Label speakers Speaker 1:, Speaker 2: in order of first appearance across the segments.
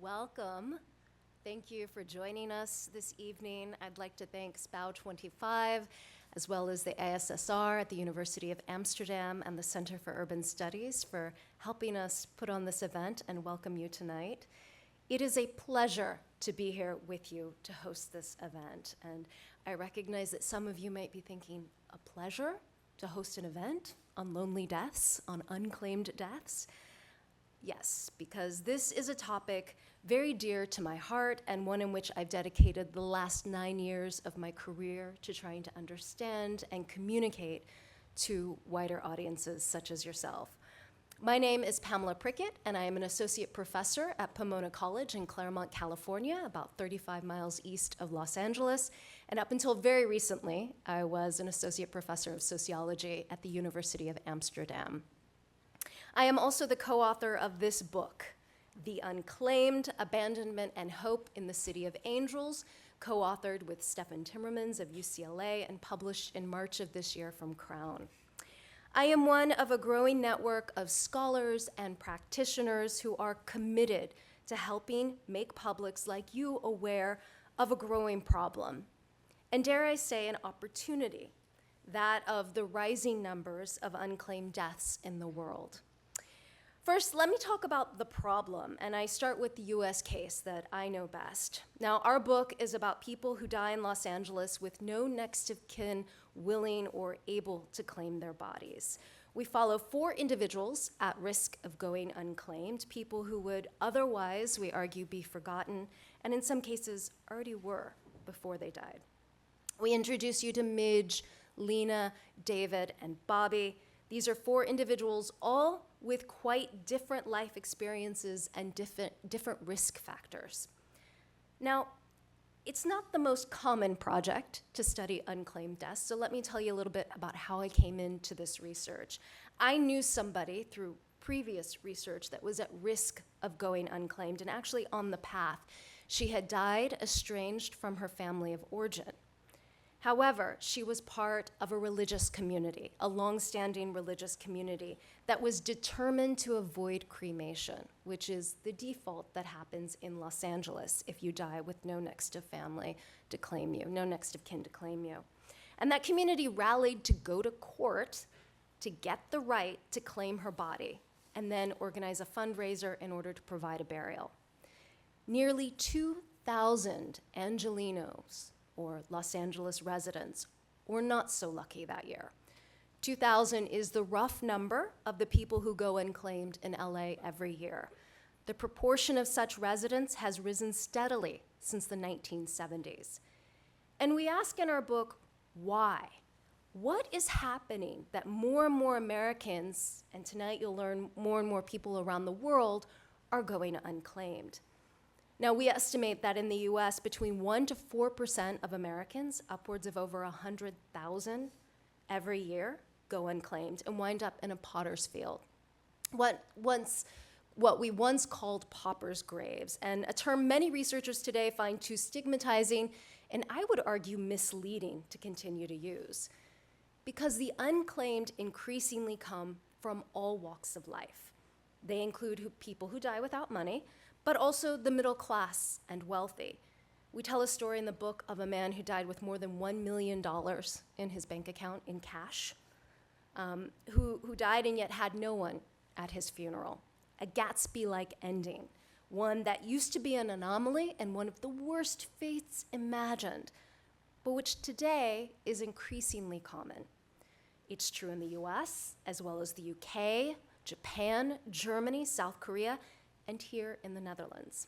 Speaker 1: Welcome. Thank you for joining us this evening. I'd like to thank SPUI25, as well as the ASSR at the University of Amsterdam and the Center for Urban Studies for helping us put on this event and welcome you tonight. It is a pleasure to be here with you to host this event. And I recognize that some of you might be thinking, a pleasure to host an event on lonely deaths, on unclaimed deaths? Yes, because this is a topic very dear to my heart and one in which I've dedicated the last 9 years of my career to trying to understand and communicate to wider audiences such as yourself. My name is Pamela Prickett, and I am an associate professor at Pomona College in Claremont, California, about 35 miles east of Los Angeles. And up until very recently, I was an associate professor of sociology at the University of Amsterdam. I am also the co-author of this book, The Unclaimed, Abandonment and Hope in the City of Angels, co-authored with Stefan Timmermans of UCLA and published in March of this year from Crown. I am one of a growing network of scholars and practitioners who are committed to helping make publics like you aware of a growing problem, and dare I say an opportunity, that of the rising numbers of unclaimed deaths in the world. First, let me talk about the problem, and I start with the US case that I know best. Now, our book is about people who die in Los Angeles with no next of kin willing or able to claim their bodies. We follow 4 individuals at risk of going unclaimed, people who would otherwise, we argue, be forgotten, and in some cases already were before they died. We introduce you to Midge, Lena, David, and Bobby. These are 4 individuals, all with quite different life experiences and different risk factors. Now, it's not the most common project to study unclaimed deaths, so let me tell you a little bit about how I came into this research. I knew somebody through previous research that was at risk of going unclaimed and actually on the path. She had died estranged from her family of origin. However, she was part of a religious community, a longstanding religious community that was determined to avoid cremation, which is the default that happens in Los Angeles if you die with no next of family to claim you, no next of kin to claim you. And that community rallied to go to court to get the right to claim her body and then organize a fundraiser in order to provide a burial. Nearly 2,000 Angelenos, or Los Angeles residents, were not so lucky that year. 2,000 is the rough number of the people who go unclaimed in LA every year. The proportion of such residents has risen steadily since the 1970s. And we ask in our book, why? What is happening that more and more Americans, and tonight you'll learn more and more people around the world, are going unclaimed? Now, we estimate that in the US, between 1% to 4% of Americans, upwards of over 100,000 every year, go unclaimed and wind up in a potter's field. What we once called paupers' graves, and a term many researchers today find too stigmatizing and I would argue misleading to continue to use. Because the unclaimed increasingly come from all walks of life. They include people who die without money, but also the middle class and wealthy. We tell a story in the book of a man who died with more than $1 million in his bank account in cash, who died and yet had no one at his funeral. A Gatsby-like ending, one that used to be an anomaly and one of the worst fates imagined, but which today is increasingly common. It's true in the US, as well as the UK, Japan, Germany, South Korea, and here in the Netherlands.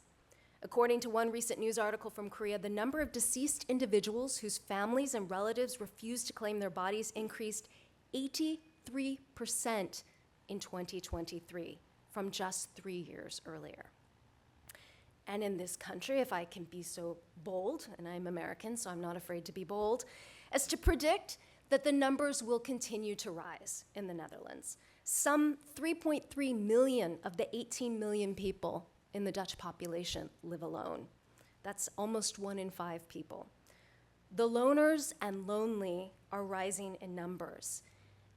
Speaker 1: According to one recent news article from Korea, the number of deceased individuals whose families and relatives refused to claim their bodies increased 83% in 2023 from just 3 years earlier. And in this country, if I can be so bold, and I'm American, so I'm not afraid to be bold, as to predict that the numbers will continue to rise in the Netherlands. Some 3.3 million of the 18 million people in the Dutch population live alone. That's almost 1 in 5 people. The loners and lonely are rising in numbers.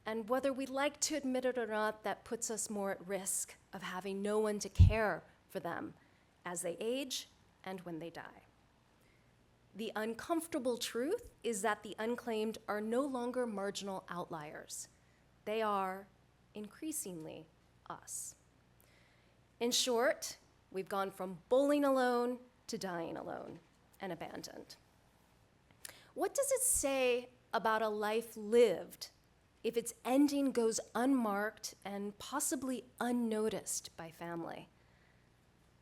Speaker 1: And whether we like to admit it or not, that puts us more at risk of having no one to care for them as they age and when they die. The uncomfortable truth is that the unclaimed are no longer marginal outliers. They are increasingly us. In short, we've gone from bowling alone to dying alone and abandoned. What does it say about a life lived if its ending goes unmarked and possibly unnoticed by family?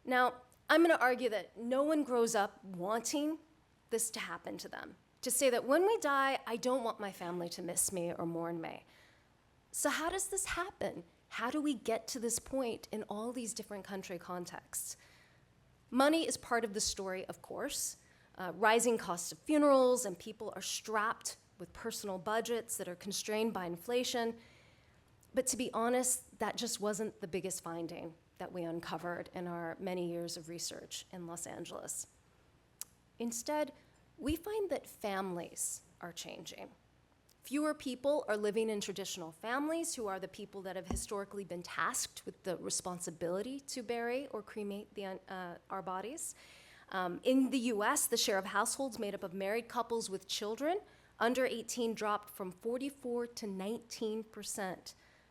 Speaker 1: Now, I'm going to argue that no one grows up wanting this to happen to them, to say that when we die, I don't want my family to miss me or mourn me. So how does this happen? How do we get to this point in all these different country contexts? Money is part of the story, of course. Rising costs of funerals, and people are strapped with personal budgets that are constrained by inflation. But to be honest, that just wasn't the biggest finding that we uncovered in our many years of research in Los Angeles. Instead, we find that families are changing. Fewer people are living in traditional families, who are the people that have historically been tasked with the responsibility to bury or cremate our bodies. In the US, the share of households made up of married couples with children under 18 dropped from 44% to 19%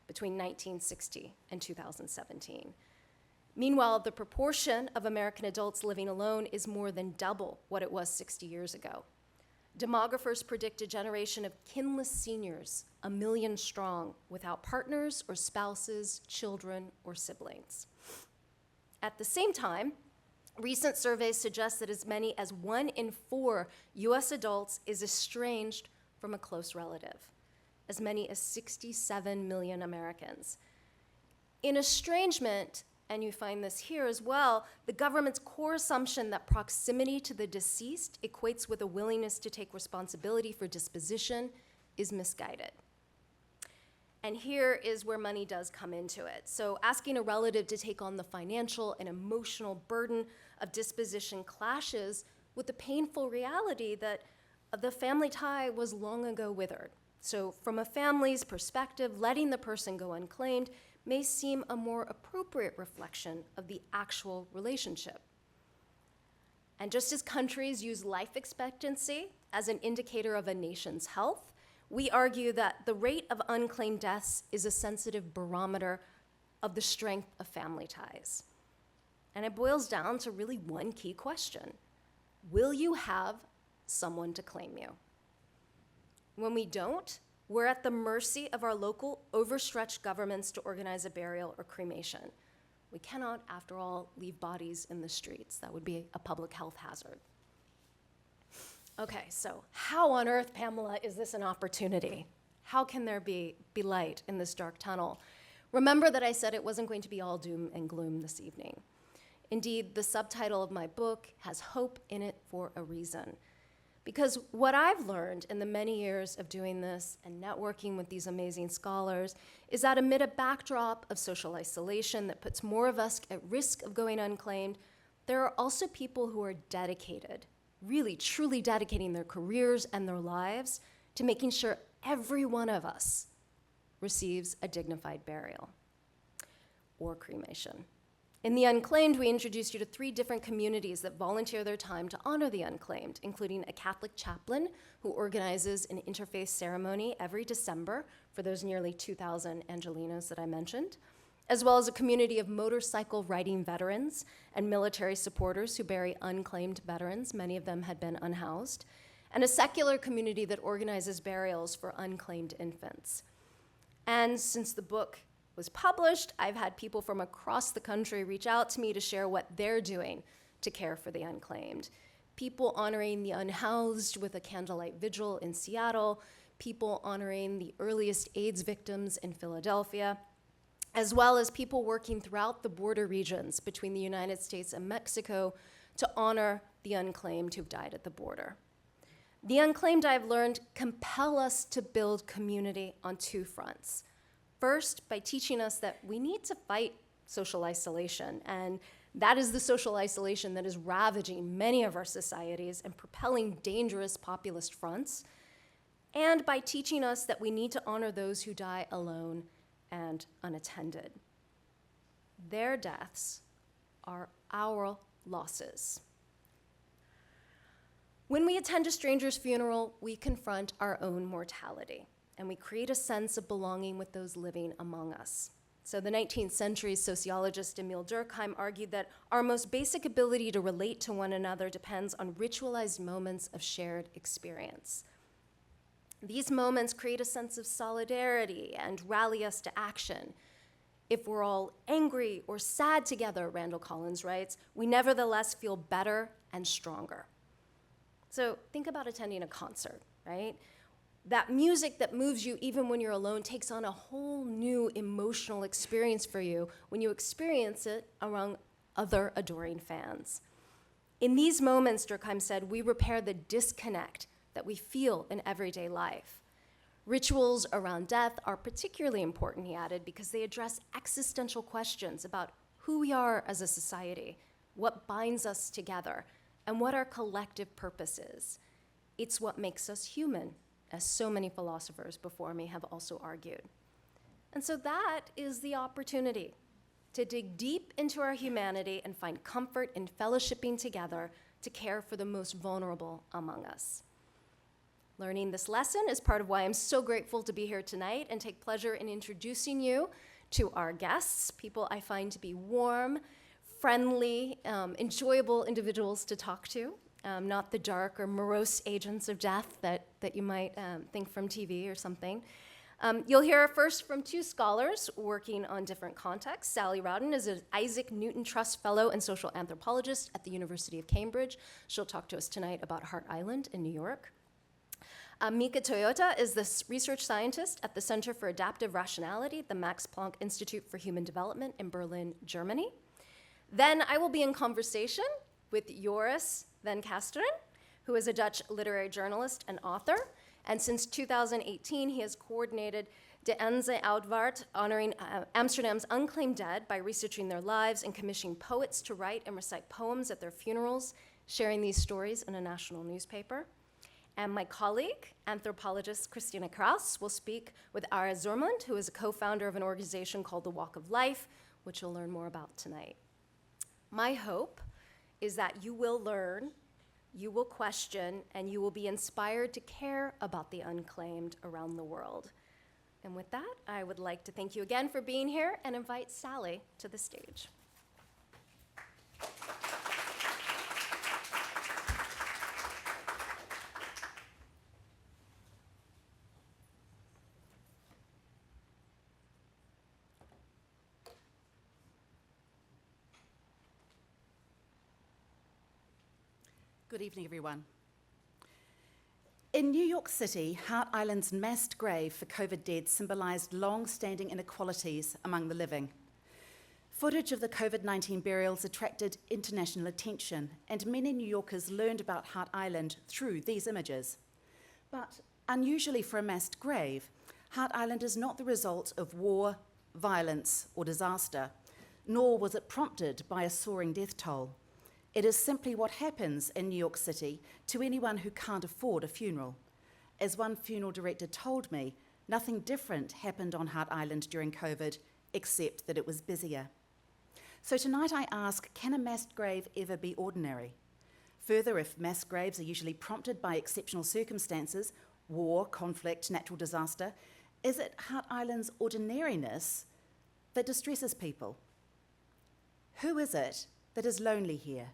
Speaker 1: between 1960 and 2017. Meanwhile, the proportion of American adults living alone is more than double what it was 60 years ago. Demographers predict a generation of kinless seniors, 1 million strong, without partners or spouses, children, or siblings. At the same time, recent surveys suggest that as many as 1 in 4 US adults is estranged from a close relative, as many as 67 million Americans. In estrangement, and you find this here as well, the government's core assumption that proximity to the deceased equates with a willingness to take responsibility for disposition is misguided. And here is where money does come into it. So asking a relative to take on the financial and emotional burden of disposition clashes with the painful reality that the family tie was long ago withered. So from a family's perspective, letting the person go unclaimed may seem a more appropriate reflection of the actual relationship. And just as countries use life expectancy as an indicator of a nation's health, we argue that the rate of unclaimed deaths is a sensitive barometer of the strength of family ties. And it boils down to really one key question: will you have someone to claim you? When we don't, we're at the mercy of our local overstretched governments to organize a burial or cremation. We cannot, after all, leave bodies in the streets. That would be a public health hazard. Okay, so how on earth, Pamela, is this an opportunity? How can there be light in this dark tunnel? Remember that I said it wasn't going to be all doom and gloom this evening. Indeed, the subtitle of my book has hope in it for a reason. Because what I've learned in the many years of doing this and networking with these amazing scholars is that amid a backdrop of social isolation that puts more of us at risk of going unclaimed, there are also people who are dedicated, really truly dedicating their careers and their lives to making sure every one of us receives a dignified burial or cremation. In The Unclaimed, we introduced you to 3 different communities that volunteer their time to honor the unclaimed, including a Catholic chaplain who organizes an interfaith ceremony every December for those nearly 2,000 Angelinos that I mentioned, as well as a community of motorcycle riding veterans and military supporters who bury unclaimed veterans. Many of them had been unhoused, and a secular community that organizes burials for unclaimed infants. And since the book was published, I've had people from across the country reach out to me to share what they're doing to care for the unclaimed. People honoring the unhoused with a candlelight vigil in Seattle, people honoring the earliest AIDS victims in Philadelphia, as well as people working throughout the border regions between the United States and Mexico to honor the unclaimed who've died at the border. The unclaimed, I've learned, compel us to build community on 2 fronts. First, by teaching us that we need to fight social isolation, and that is the social isolation that is ravaging many of our societies and propelling dangerous populist fronts, and by teaching us that we need to honor those who die alone and unattended. Their deaths are our losses. When we attend a stranger's funeral, we confront our own mortality, and we create a sense of belonging with those living among us. So the 19th century sociologist Emile Durkheim argued that our most basic ability to relate to one another depends on ritualized moments of shared experience. These moments create a sense of solidarity and rally us to action. If we're all angry or sad together, Randall Collins writes, we nevertheless feel better and stronger. So think about attending a concert, right? That music that moves you even when you're alone takes on a whole new emotional experience for you when you experience it among other adoring fans. In these moments, Durkheim said, we repair the disconnect that we feel in everyday life. Rituals around death are particularly important, he added, because they address existential questions about who we are as a society, what binds us together, and what our collective purpose is. It's what makes us human, as so many philosophers before me have also argued. And so that is the opportunity to dig deep into our humanity and find comfort in fellowshipping together to care for the most vulnerable among us. Learning this lesson is part of why I'm so grateful to be here tonight and take pleasure in introducing you to our guests, people I find to be warm, friendly, enjoyable individuals to talk to, not the dark or morose agents of death that you might think from TV or something. You'll hear first from two scholars working on different contexts. Sally Raudon is an Isaac Newton Trust Fellow and Social Anthropologist at the University of Cambridge. She'll talk to us tonight about Hart Island in New York. Mika Toyota is the research scientist at the Center for Adaptive Rationality at the Max Planck Institute for Human Development in Berlin, Germany. Then I will be in conversation with Joris van Casteren, who is a Dutch literary journalist and author. And since 2018, he has coordinated De Onze Oudwaard, honoring Amsterdam's unclaimed dead by researching their lives and commissioning poets to write and recite poems at their funerals, sharing these stories in a national newspaper. And my colleague, anthropologist Christina Kraus, will speak with Ara Zormund, who is a co-founder of an organization called The Walk of Life, which you'll learn more about tonight. My hope is that you will learn, you will question, and you will be inspired to care about the unclaimed around the world. And with that, I would like to thank you again for being here and invite Sally to the stage.
Speaker 2: Good evening, everyone. In New York City, Hart Island's massed grave for COVID dead symbolized long-standing inequalities among the living. Footage of the COVID-19 burials attracted international attention, and many New Yorkers learned about Hart Island through these images. But unusually for a massed grave, Hart Island is not the result of war, violence, or disaster, nor was it prompted by a soaring death toll. It is simply what happens in New York City to anyone who can't afford a funeral. As one funeral director told me, nothing different happened on Hart Island during COVID, except that it was busier. So tonight I ask, can a massed grave ever be ordinary? Further, if mass graves are usually prompted by exceptional circumstances, war, conflict, natural disaster, is it Hart Island's ordinariness that distresses people? Who is it that is lonely here?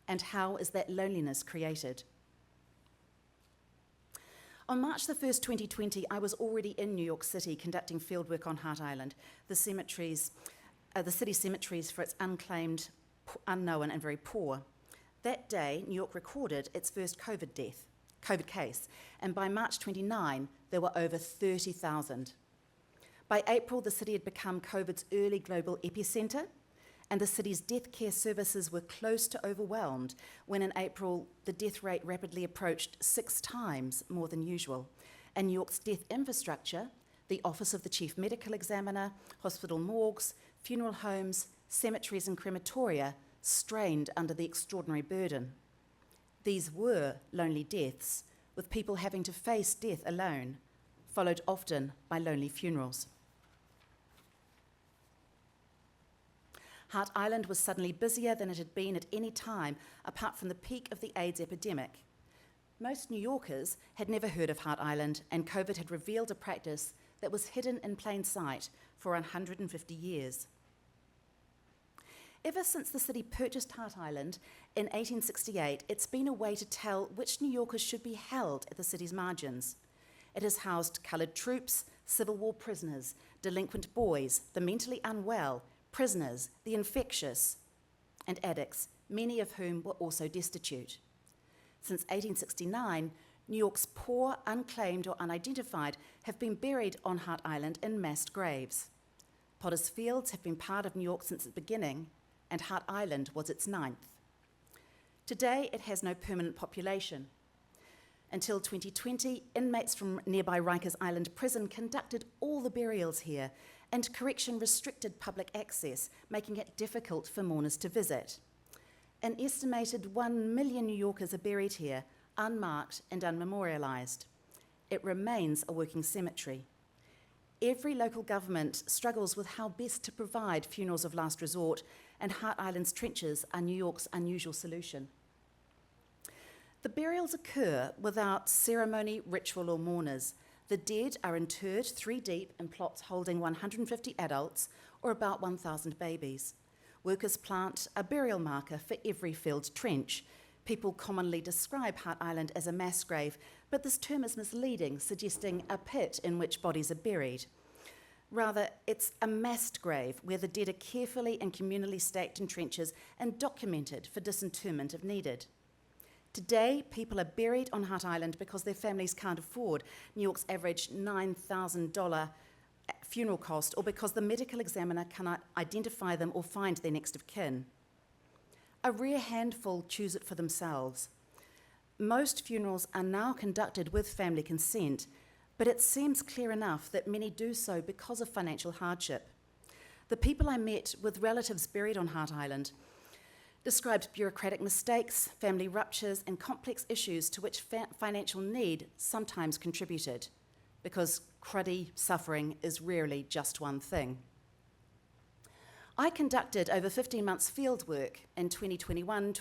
Speaker 2: And how is that loneliness created? On March the 1st, 2020, I was already in New York City conducting fieldwork on Hart Island, the city's cemeteries for its unclaimed, unknown, and very poor. That day, New York recorded its first COVID case, and by March 29, there were over 30,000. By April, the city had become COVID's early global epicenter, and the city's death care services were close to overwhelmed when in April the death rate rapidly approached 6 times more than usual. And New York's death infrastructure, the Office of the Chief Medical Examiner, hospital morgues, funeral homes, cemeteries and crematoria strained under the extraordinary burden. These were lonely deaths, with people having to face death alone, followed often by lonely funerals. Hart Island was suddenly busier than it had been at any time, apart from the peak of the AIDS epidemic. Most New Yorkers had never heard of Hart Island, and COVID had revealed a practice that was hidden in plain sight for 150 years. Ever since the city purchased Hart Island in 1868, it's been a way to tell which New Yorkers should be held at the city's margins. It has housed coloured troops, Civil War prisoners, delinquent boys, the mentally unwell, prisoners, the infectious, and addicts, many of whom were also destitute. Since 1869, New York's poor, unclaimed or unidentified have been buried on Hart Island in massed graves. Potter's Fields have been part of New York since its beginning, and Hart Island was its 9th. Today, it has no permanent population. Until 2020, inmates from nearby Rikers Island prison conducted all the burials here, and correction restricted public access, making it difficult for mourners to visit. An estimated 1 million New Yorkers are buried here, unmarked and unmemorialised. It remains a working cemetery. Every local government struggles with how best to provide funerals of last resort, and Hart Island's trenches are New York's unusual solution. The burials occur without ceremony, ritual, or mourners. The dead are interred 3 deep in plots holding 150 adults, or about 1,000 babies. Workers plant a burial marker for every filled trench. People commonly describe Hart Island as a mass grave, but this term is misleading, suggesting a pit in which bodies are buried. Rather, it's a massed grave where the dead are carefully and communally stacked in trenches and documented for disinterment if needed. Today, people are buried on Hart Island because their families can't afford New York's average $9,000 funeral cost, or because the medical examiner cannot identify them or find their next of kin. A rare handful choose it for themselves. Most funerals are now conducted with family consent, but it seems clear enough that many do so because of financial hardship. The people I met with relatives buried on Hart Island described bureaucratic mistakes, family ruptures, and complex issues to which financial need sometimes contributed, because cruddy suffering is rarely just one thing. I conducted over 15 months field work in 2019 to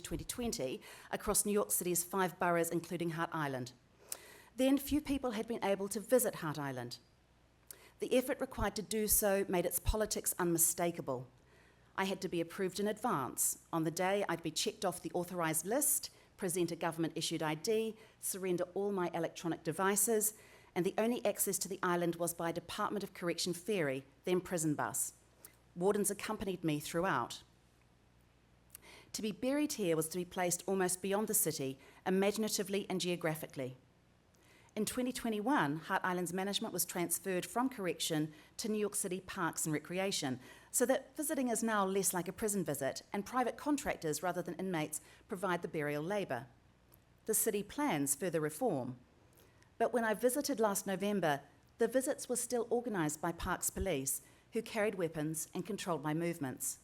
Speaker 2: 2020 across New York City's 5 boroughs, including Hart Island. Then few people had been able to visit Hart Island. The effort required to do so made its politics unmistakable. I had to be approved in advance. On the day, I'd be checked off the authorised list, present a government-issued ID, surrender all my electronic devices, and the only access to the island was by Department of Correction ferry, then prison bus. Wardens accompanied me throughout. To be buried here was to be placed almost beyond the city, imaginatively and geographically. In 2021, Hart Island's management was transferred from correction to New York City Parks and Recreation, so that visiting is now less like a prison visit, and private contractors rather than inmates provide the burial labour. The city plans further reform. But when I visited last November, the visits were still organised by Parks Police, who carried weapons and controlled my movements.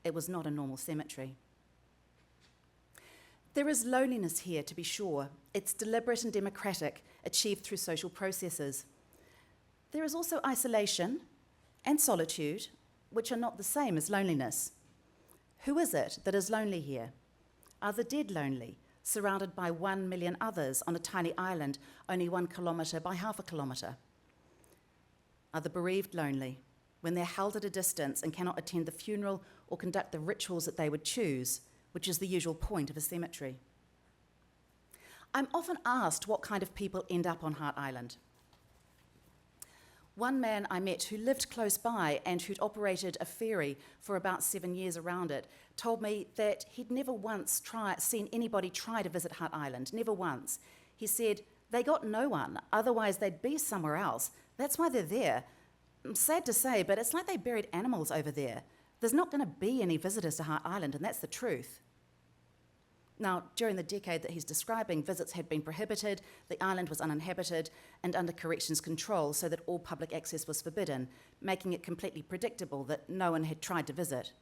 Speaker 2: It was not a normal cemetery. There is loneliness here, to be sure. It's deliberate and democratic, achieved through social processes. There is also isolation and solitude, which are not the same as loneliness. Who is it that is lonely here? Are the dead lonely, surrounded by 1 million others on a tiny island only 1 kilometre by half a kilometre? Are the bereaved lonely, when they're held at a distance and cannot attend the funeral or conduct the rituals that they would choose, which is the usual point of a cemetery? I'm often asked what kind of people end up on Hart Island. One man I met who lived close by and who'd operated a ferry for about 7 years around it told me that he'd never once seen anybody try to visit Hart Island, never once. He said, they got no one, otherwise they'd be somewhere else. That's why they're there. Sad to say, but it's like they buried animals over there. There's not going to be any visitors to Hart Island, and that's the truth. Now, during the decade that he's describing, visits had been prohibited, the island was uninhabited and under corrections control, so that all public access was forbidden, making it completely predictable that no one had tried to visit.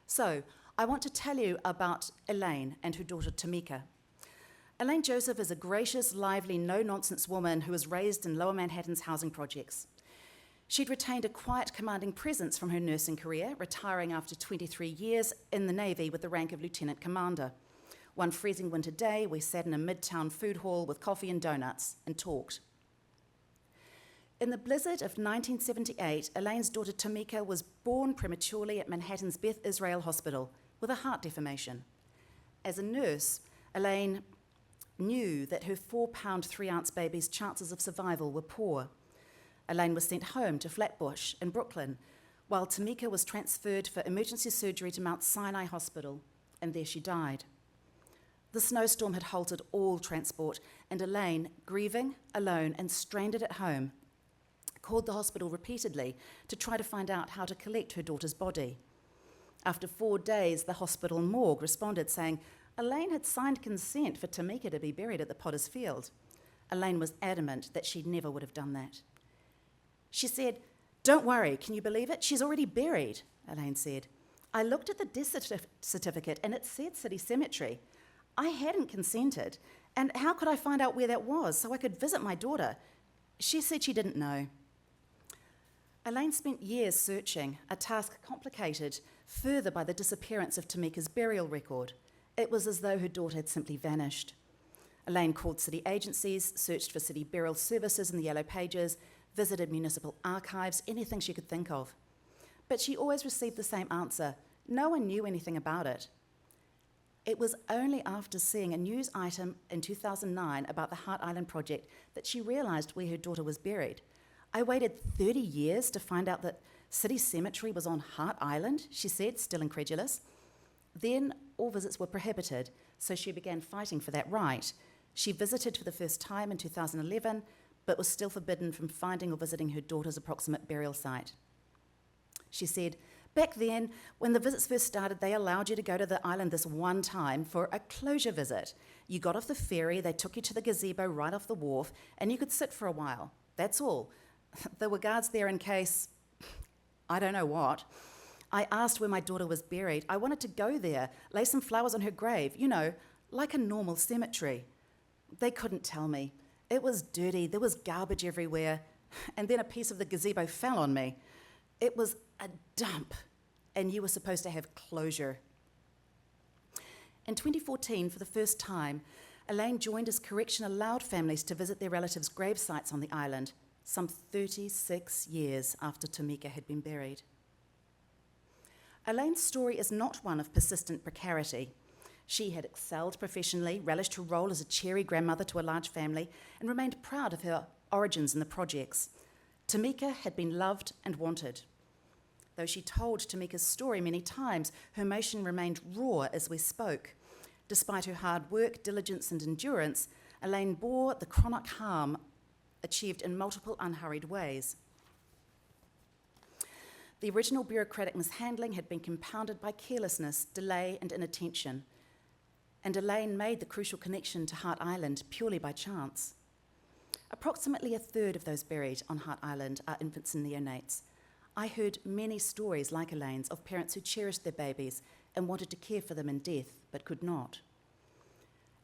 Speaker 2: So, I want to tell you about Elaine and her daughter Tamika. Elaine Joseph is a gracious, lively, no-nonsense woman who was raised in Lower Manhattan's housing projects. She'd retained a quiet, commanding presence from her nursing career, retiring after 23 years in the Navy with the rank of Lieutenant Commander. One freezing winter day, we sat in a midtown food hall with coffee and donuts and talked. In the blizzard of 1978, Elaine's daughter Tamika was born prematurely at Manhattan's Beth Israel Hospital with a heart deformation. As a nurse, Elaine knew that her 4-pound, 3-ounce baby's chances of survival were poor. Elaine was sent home to Flatbush in Brooklyn, while Tamika was transferred for emergency surgery to Mount Sinai Hospital, and there she died. The snowstorm had halted all transport, and Elaine, grieving, alone, and stranded at home, called the hospital repeatedly to try to find out how to collect her daughter's body. After 4 days, the hospital morgue responded saying Elaine had signed consent for Tamika to be buried at the Potter's Field. Elaine was adamant that she never would have done that. She said, "Don't worry, can you believe it? She's already buried," Elaine said. "I looked at the death certificate and it said City Cemetery. I hadn't consented, and how could I find out where that was so I could visit my daughter?" She said she didn't know. Elaine spent years searching, a task complicated further by the disappearance of Tamika's burial record. It was as though her daughter had simply vanished. Elaine called city agencies, searched for city burial services in the Yellow Pages, visited municipal archives, anything she could think of. But she always received the same answer: no one knew anything about it. It was only after seeing a news item in 2009 about the Hart Island project that she realised where her daughter was buried. "I waited 30 years to find out that City Cemetery was on Hart Island," she said, still incredulous. Then all visits were prohibited, so she began fighting for that right. She visited for the first time in 2011, but was still forbidden from finding or visiting her daughter's approximate burial site. She said, "Back then, when the visits first started, they allowed you to go to the island this one time for a closure visit. You got off the ferry, they took you to the gazebo right off the wharf, and you could sit for a while. That's all. There were guards there in case, I don't know what. I asked where my daughter was buried. I wanted to go there, lay some flowers on her grave, like a normal cemetery. They couldn't tell me. It was dirty, there was garbage everywhere, and then a piece of the gazebo fell on me. It was a dump, and you were supposed to have closure." In 2014, for the first time, Elaine joined as Correction allowed families to visit their relatives' grave sites on the island, some 36 years after Tamika had been buried. Elaine's story is not one of persistent precarity. She had excelled professionally, relished her role as a cheery grandmother to a large family, and remained proud of her origins in the projects. Tamika had been loved and wanted. Though she told Tamika's story many times, her emotion remained raw as we spoke. Despite her hard work, diligence, and endurance, Elaine bore the chronic harm achieved in multiple unhurried ways. The original bureaucratic mishandling had been compounded by carelessness, delay, and inattention, and Elaine made the crucial connection to Hart Island purely by chance. Approximately a third of those buried on Hart Island are infants and neonates. I heard many stories like Elaine's of parents who cherished their babies and wanted to care for them in death, but could not.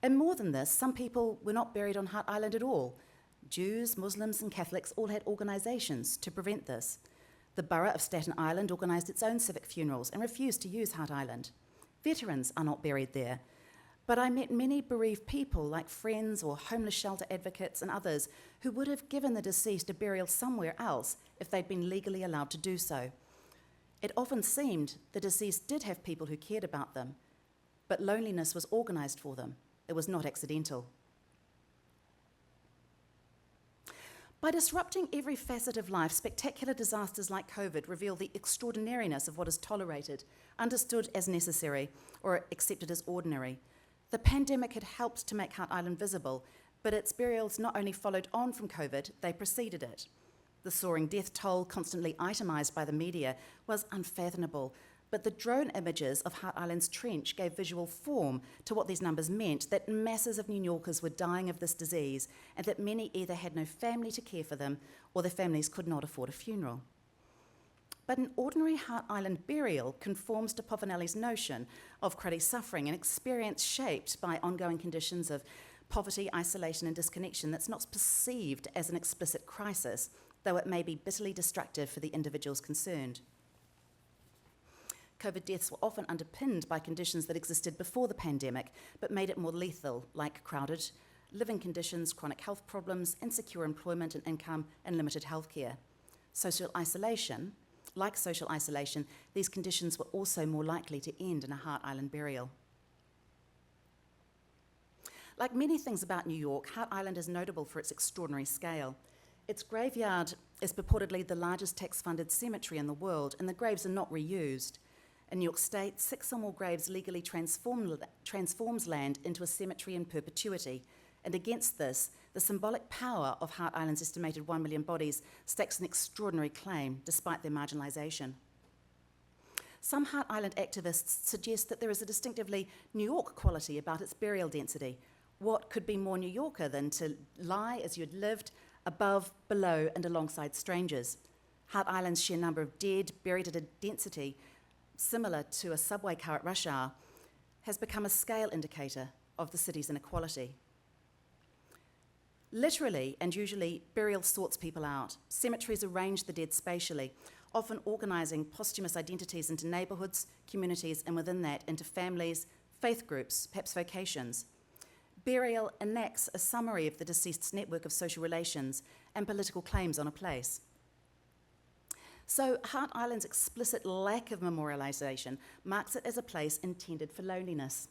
Speaker 2: And more than this, some people were not buried on Hart Island at all. Jews, Muslims, and Catholics all had organisations to prevent this. The borough of Staten Island organised its own civic funerals and refused to use Hart Island. Veterans are not buried there. But I met many bereaved people, like friends or homeless shelter advocates and others, who would have given the deceased a burial somewhere else if they'd been legally allowed to do so. It often seemed the deceased did have people who cared about them, but loneliness was organised for them. It was not accidental. By disrupting every facet of life, spectacular disasters like COVID reveal the extraordinariness of what is tolerated, understood as necessary, or accepted as ordinary. The pandemic had helped to make Hart Island visible, but its burials not only followed on from COVID, they preceded it. The soaring death toll, constantly itemised by the media, was unfathomable, but the drone images of Hart Island's trench gave visual form to what these numbers meant, that masses of New Yorkers were dying of this disease, and that many either had no family to care for them, or their families could not afford a funeral. But an ordinary Hart Island burial conforms to Povinelli's notion of cruddy suffering, an experience shaped by ongoing conditions of poverty, isolation, and disconnection that's not perceived as an explicit crisis, though it may be bitterly destructive for the individuals concerned. COVID deaths were often underpinned by conditions that existed before the pandemic, but made it more lethal, like crowded living conditions, chronic health problems, insecure employment and income, and limited healthcare. Like social isolation, these conditions were also more likely to end in a Hart Island burial. Like many things about New York, Hart Island is notable for its extraordinary scale. Its graveyard is purportedly the largest tax-funded cemetery in the world, and the graves are not reused. In New York State, 6 or more graves legally transforms land into a cemetery in perpetuity, and against this, the symbolic power of Hart Island's estimated 1 million bodies stakes an extraordinary claim, despite their marginalisation. Some Hart Island activists suggest that there is a distinctively New York quality about its burial density. What could be more New Yorker than to lie as you'd lived, above, below, and alongside strangers? Hart Island's sheer number of dead, buried at a density similar to a subway car at rush hour, has become a scale indicator of the city's inequality. Literally, and usually, burial sorts people out. Cemeteries arrange the dead spatially, often organising posthumous identities into neighbourhoods, communities, and within that, into families, faith groups, perhaps vocations. Burial enacts a summary of the deceased's network of social relations and political claims on a place. So Hart Island's explicit lack of memorialisation marks it as a place intended for loneliness.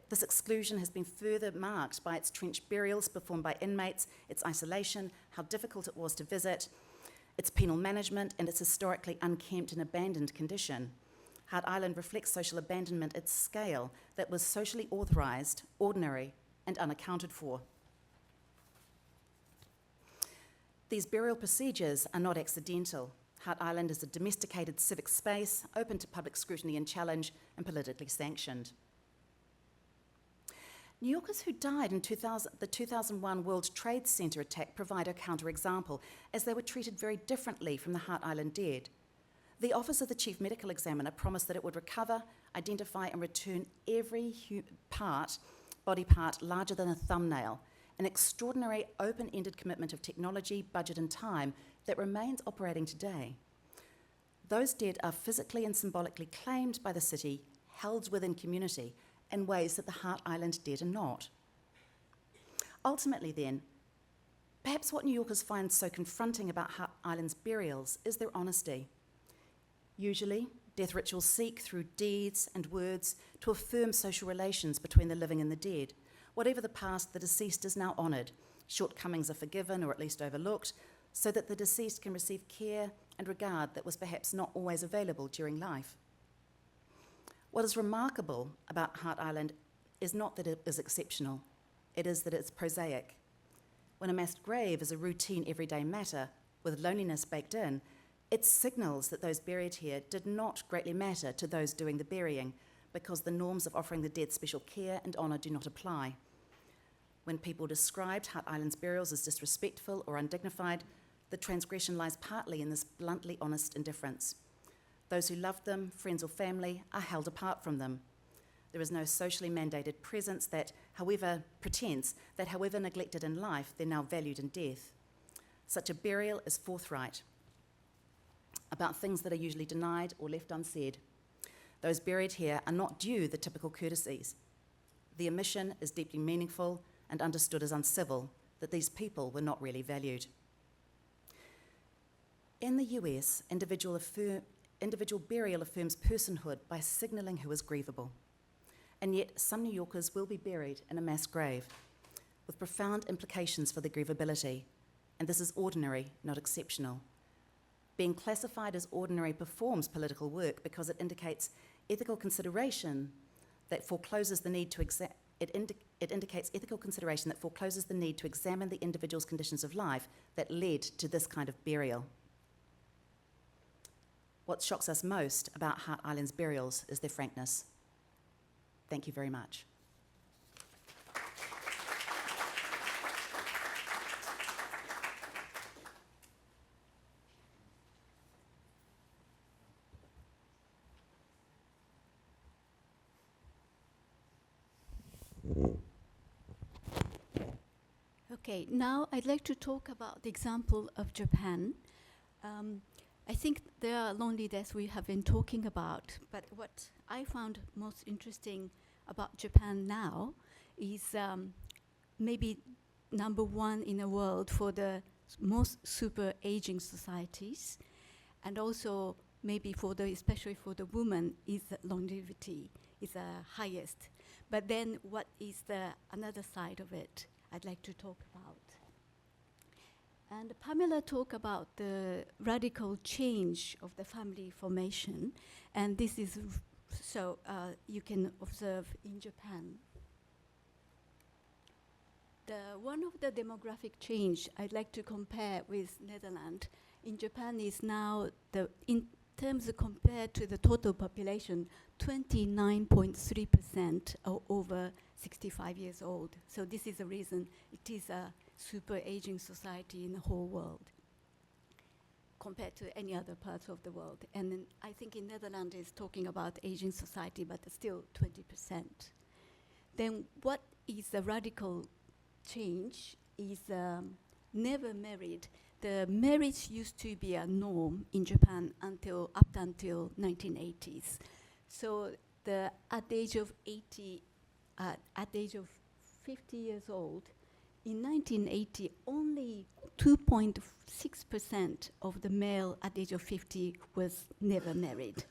Speaker 2: This exclusion has been further marked by its trench burials performed by inmates, its isolation, how difficult it was to visit, its penal management, and its historically unkempt and abandoned condition. Hart Island reflects social abandonment at scale that was socially authorised, ordinary, and unaccounted for. These burial procedures are not accidental. Hart Island is a domesticated civic space, open to public scrutiny and challenge, and politically sanctioned. New Yorkers who died in the 2001 World Trade Center attack provide a counterexample, as they were treated very differently from the Hart Island dead. The Office of the Chief Medical Examiner promised that it would recover, identify, and return every body part larger than a thumbnail, an extraordinary open-ended commitment of technology, budget, and time that remains operating today. Those dead are physically and symbolically claimed by the city, held within community, in ways that the Hart Island dead are not. Ultimately then, perhaps what New Yorkers find so confronting about Hart Island's burials is their honesty. Usually, death rituals seek, through deeds and words, to affirm social relations between the living and the dead. Whatever the past, the deceased is now honoured. Shortcomings are forgiven or at least overlooked, so that the deceased can receive care and regard that was perhaps not always available during life. What is remarkable about Hart Island is not that it is exceptional, it is that it's prosaic. When a mass grave is a routine everyday matter, with loneliness baked in, it signals that those buried here did not greatly matter to those doing the burying, because the norms of offering the dead special care and honour do not apply. When people described Hart Island's burials as disrespectful or undignified, the transgression lies partly in this bluntly honest indifference. Those who loved them, friends or family, are held apart from them. There is no socially mandated presence that, however neglected in life, they're now valued in death. Such a burial is forthright about things that are usually denied or left unsaid. Those buried here are not due the typical courtesies. The omission is deeply meaningful and understood as uncivil, that these people were not really valued. In the US, individual burial affirms personhood by signalling who is grievable. And yet, some New Yorkers will be buried in a mass grave, with profound implications for their grievability, and this is ordinary, not exceptional. Being classified as ordinary performs political work because it indicates ethical consideration that forecloses the need to it indicates ethical consideration that forecloses the need to examine the individual's conditions of life that led to this kind of burial. What shocks us most about Hart Island's burials is their frankness. Thank you very much.
Speaker 3: Okay, now I'd like to talk about the example of Japan. I think there are lonely deaths we have been talking about, but what I found most interesting about Japan now is maybe number one in the world for the most super aging societies, and also maybe for the, especially for the woman, is longevity is the highest. But then what is the another side of it I'd like to talk about. And Pamela talked about the radical change of the family formation, and this is so you can observe in Japan. One of the demographic change I'd like to compare with Netherlands in Japan is now in terms of compared to the total population, 29.3% are over 65 years old. So this is the reason it is a super aging society in the whole world compared to any other parts of the world. And then I think in Netherlands is talking about aging society, but still 20%. Then what is the radical change is never married. The marriage used to be a norm in Japan up until 1980s. So at the age of 50 years old, in 1980, only 2.6% of the male at the age of 50 was never married.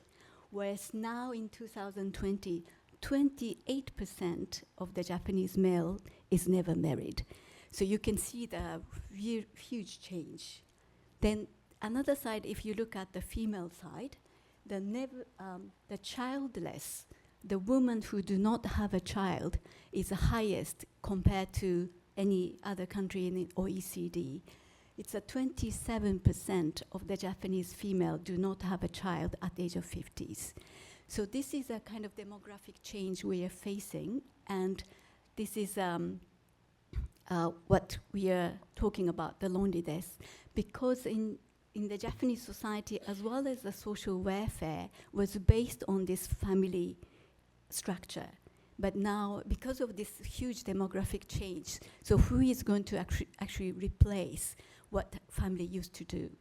Speaker 3: Whereas now in 2020, 28% of the Japanese male is never married. So you can see the huge change. Then another side, if you look at the female side, the childless, the women who do not have a child is the highest compared to any other country in the OECD. It's 27% of the Japanese female do not have a child at the age of 50s. So this is a kind of demographic change we are facing, and this is what we are talking about, the loneliness, because in the Japanese society, as well as the social welfare, was based on this family structure. But now, because of this huge demographic change, so who is going to actually replace what family used to do?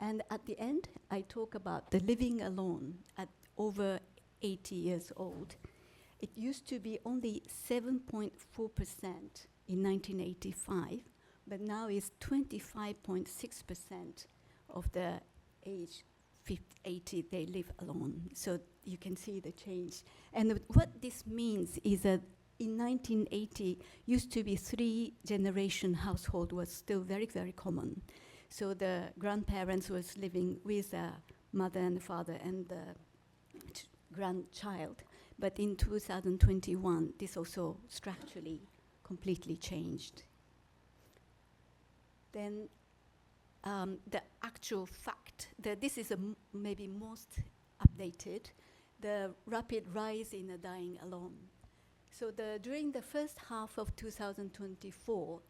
Speaker 3: And at the end, I talk about the living alone at over 80 years old. It used to be only 7.4% in 1985, but now it's 25.6% of the age 80 they live alone. So you can see the change. And what this means is that in 1980, used to be 3-generation household was still very, very common. So the grandparents was living with a mother and father and the grandchild. But in 2021, this also structurally completely changed. Then the actual fact that this is maybe most updated, the rapid rise in dying alone. So during the first half of 2024,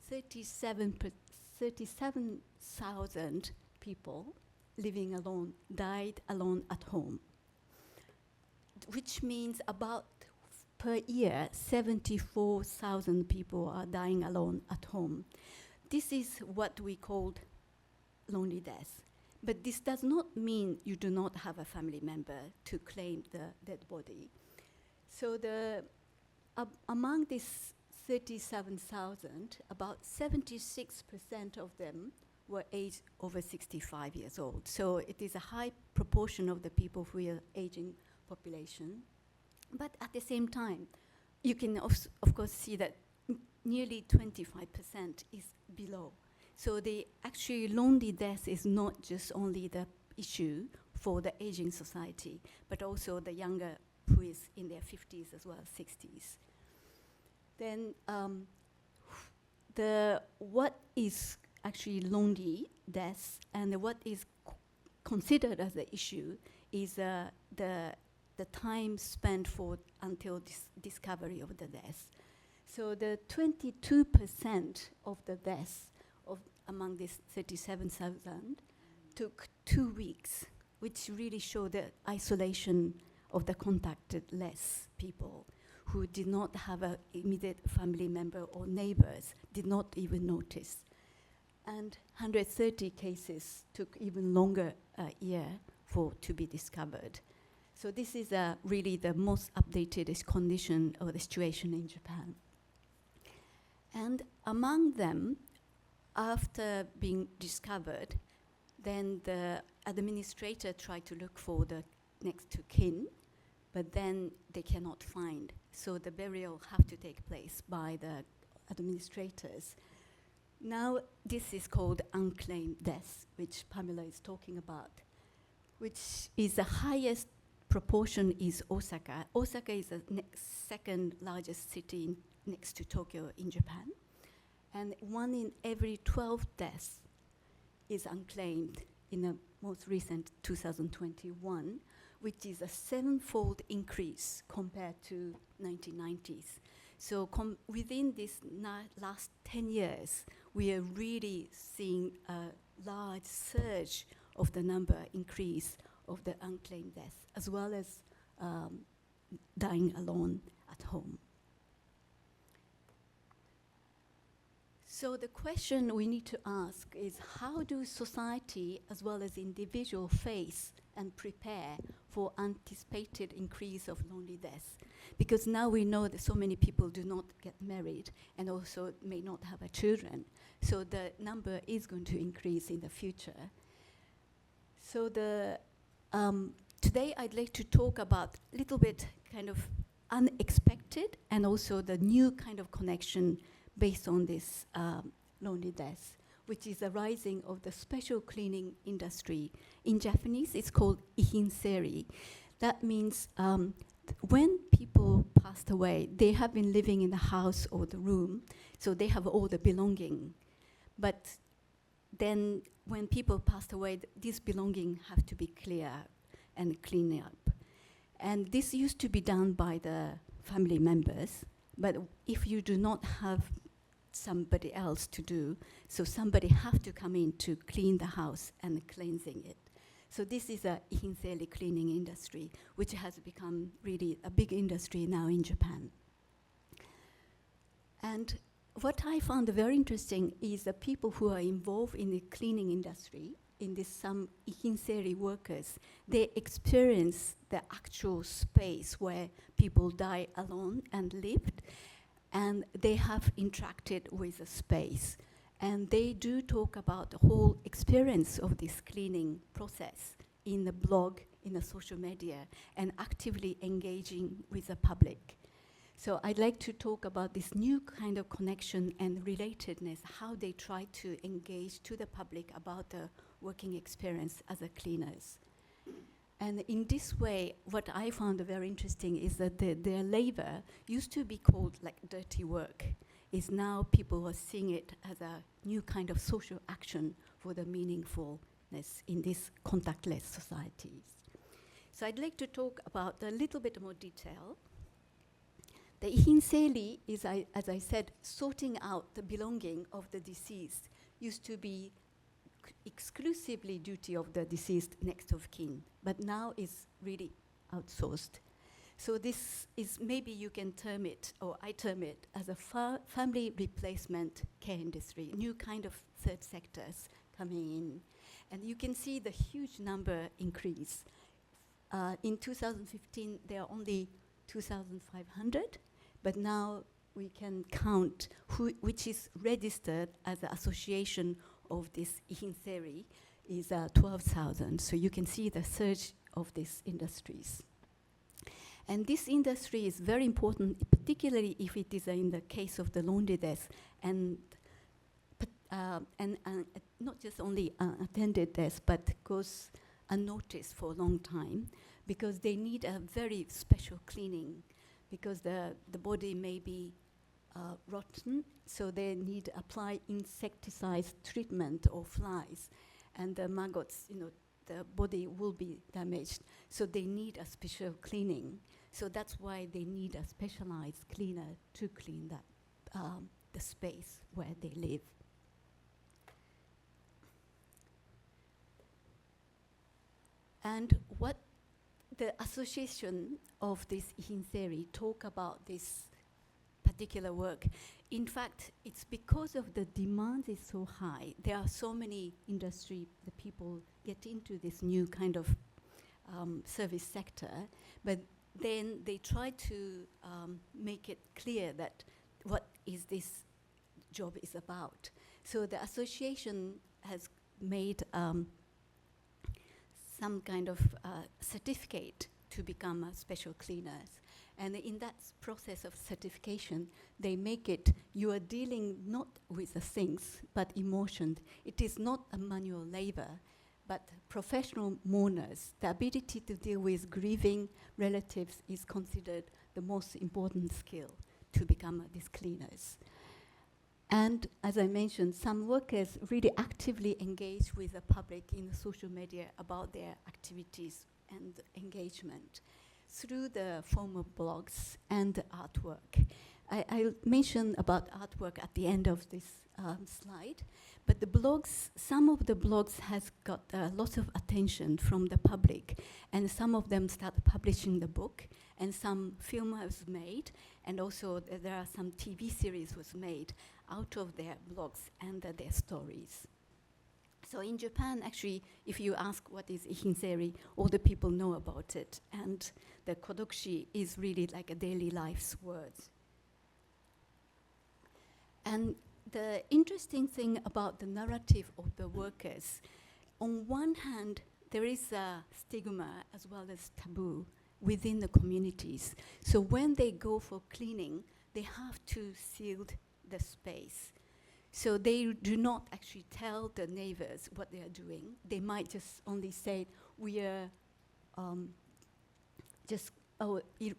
Speaker 3: 37,000 people living alone died alone at home, which means about per year, 74,000 people are dying alone at home. This is what we called lonely death. But this does not mean you do not have a family member to claim the dead body. So among these 37,000, about 76% of them were aged over 65 years old. So it is a high proportion of the people who are aging population. But at the same time, you can of course see that nearly 25% is below. So the actually lonely death is not just only the issue for the aging society, but also the younger who is in their 50s as well, 60s. Then what is actually lonely death and what is considered as the issue is the time spent until discovery of the death. So the 22% of the deaths among these 37,000 took 2 weeks, which really showed the isolation of the contacted less people, who did not have an immediate family member or neighbors did not even notice. And 130 cases took even longer a year to be discovered. So this is really the most updated condition or the situation in Japan. And among them, after being discovered, then the administrator tried to look for the next to kin, but then they cannot find. So the burial have to take place by the administrators. Now this is called unclaimed death, which Pamela is talking about, which is the highest proportion is Osaka. Osaka is the second largest city next to Tokyo in Japan. And 1 in every 12 deaths is unclaimed in the most recent 2021, which is a 7-fold increase compared to 1990s. So within this last 10 years, we are really seeing a large surge of the number increase of the unclaimed deaths, as well as dying alone at home. So the question we need to ask is, how do society as well as individual face and prepare for anticipated increase of lonely deaths? Because now we know that so many people do not get married and also may not have a children. So the number is going to increase in the future. So today I'd like to talk about a little bit kind of unexpected and also the new kind of connection based on this lonely death, which is a rising of the special cleaning industry. In Japanese, it's called ihinseri. That means when people passed away, they have been living in the house or the room, so they have all the belonging. But then when people passed away, these belongings have to be clear and cleaned up. And this used to be done by the family members, but if you do not have somebody else to do, so somebody have to come in to clean the house and cleansing it. So this is a ihinseri cleaning industry, which has become really a big industry now in Japan. And what I found very interesting is the people who are involved in the cleaning industry, in this some ihinseri workers, they experience the actual space where people die alone and lived, and they have interacted with the space. And they do talk about the whole experience of this cleaning process in the blog, in the social media, and actively engaging with the public. So I'd like to talk about this new kind of connection and relatedness, how they try to engage to the public about the working experience as a cleaners. And in this way, what I found very interesting is that their labor used to be called like dirty work, is now people are seeing it as a new kind of social action for the meaningfulness in these contactless societies. So I'd like to talk about a little bit more detail. The ihinseri is, as I said, sorting out the belonging of the deceased used to be exclusively duty of the deceased next of kin, but now is really outsourced. So this is, maybe you can term it, or I term it, as a family replacement care industry, new kind of third sectors coming in. And you can see the huge number increase. In 2015, there are only 2,500, but now we can count which is registered as an association of this ihinseri is 12,000. So you can see the surge of these industries. And this industry is very important, particularly if it is in the case of the lonely death, and not just only unattended death, but goes unnoticed for a long time, because they need a very special cleaning, because the body may be rotten, so they need to apply insecticide treatment or flies, and the maggots, the body will be damaged, so they need a special cleaning. So that's why they need a specialized cleaner to clean that the space where they live. And what the association of this theory talk about this particular work. In fact, it's because of the demand is so high. There are so many industry, the people get into this new kind of service sector, but then they try to make it clear that what is this job is about. So the association has made some kind of certificate to become a special cleaners. And in that process of certification, they make it, you are dealing not with the things, but emotions. It is not a manual labor, but professional mourners. The ability to deal with grieving relatives is considered the most important skill to become these cleaners. And as I mentioned, some workers really actively engage with the public in the social media about their activities and engagement through the form of blogs and artwork. I'll mention about artwork at the end of this slide, but the blogs, some of the blogs has got lots of attention from the public, and some of them start publishing the book, and some film was made, and also there are some TV series was made out of their blogs and their stories. So in Japan, actually, if you ask what is ihinseri, all the people know about it, and the kodokushi is really like a daily life's words. And the interesting thing about the narrative of the workers, on one hand, there is a stigma as well as taboo within the communities. So when they go for cleaning, they have to seal the space. So they do not actually tell the neighbors what they are doing. They might just only say, we are just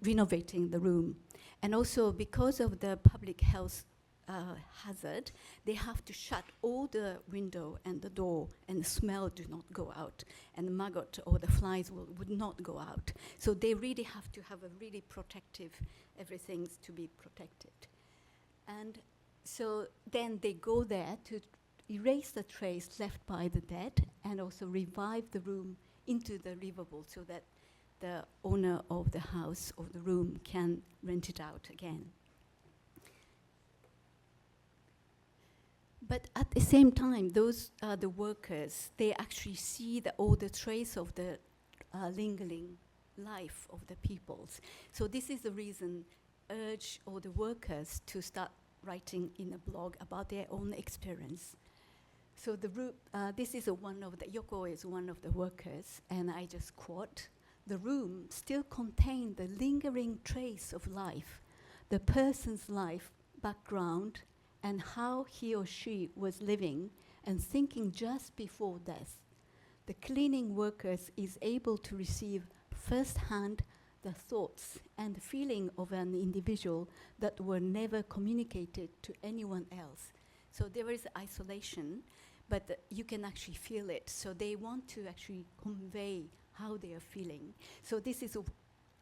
Speaker 3: renovating the room. And also because of the public health hazard, they have to shut all the window and the door, and the smell do not go out, and the maggot or the flies would not go out. So they really have to have a really protective, everything's to be protected. And so then they go there to erase the trace left by the dead and also revive the room into the livable so that the owner of the house or the room can rent it out again. But at the same time, those are the workers, they actually see all the trace of the lingering life of the peoples. So this is the reason urge all the workers to start writing in a blog about their own experience. So this is one of the, Yoko is one of the workers, and I just quote, "The room still contained the lingering trace of life, the person's life background, and how he or she was living and thinking just before death. The cleaning workers is able to receive firsthand the thoughts and feeling of an individual that were never communicated to anyone else." So there is isolation, but you can actually feel it. So they want to actually convey how they are feeling. So this is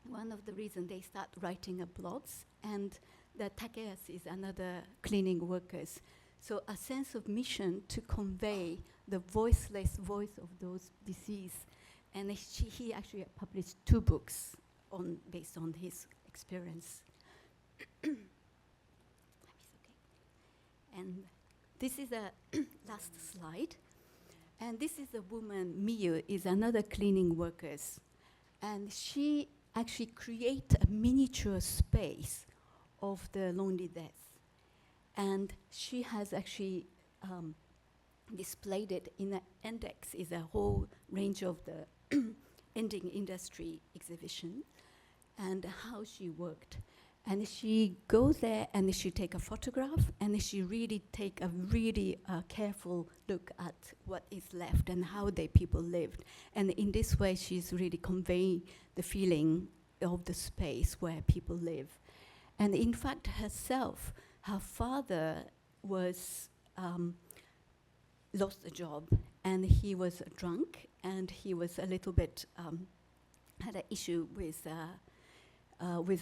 Speaker 3: one of the reasons they start writing blogs, and the Takeas is another cleaning workers. So a sense of mission to convey the voiceless voice of those deceased. And he actually published 2 books based on his experience. And this is the last slide. And this is a woman, Miyu, is another cleaning workers. And she actually create a miniature space of the lonely death. And she has actually displayed it in an index, is a whole range of the ending industry exhibition, and how she worked. And she goes there and she take a photograph, and she really take a really careful look at what is left and how the people lived. And in this way, she's really conveying the feeling of the space where people live. And in fact, herself, her father was lost a job, and he was drunk, and he was a little bit had an issue with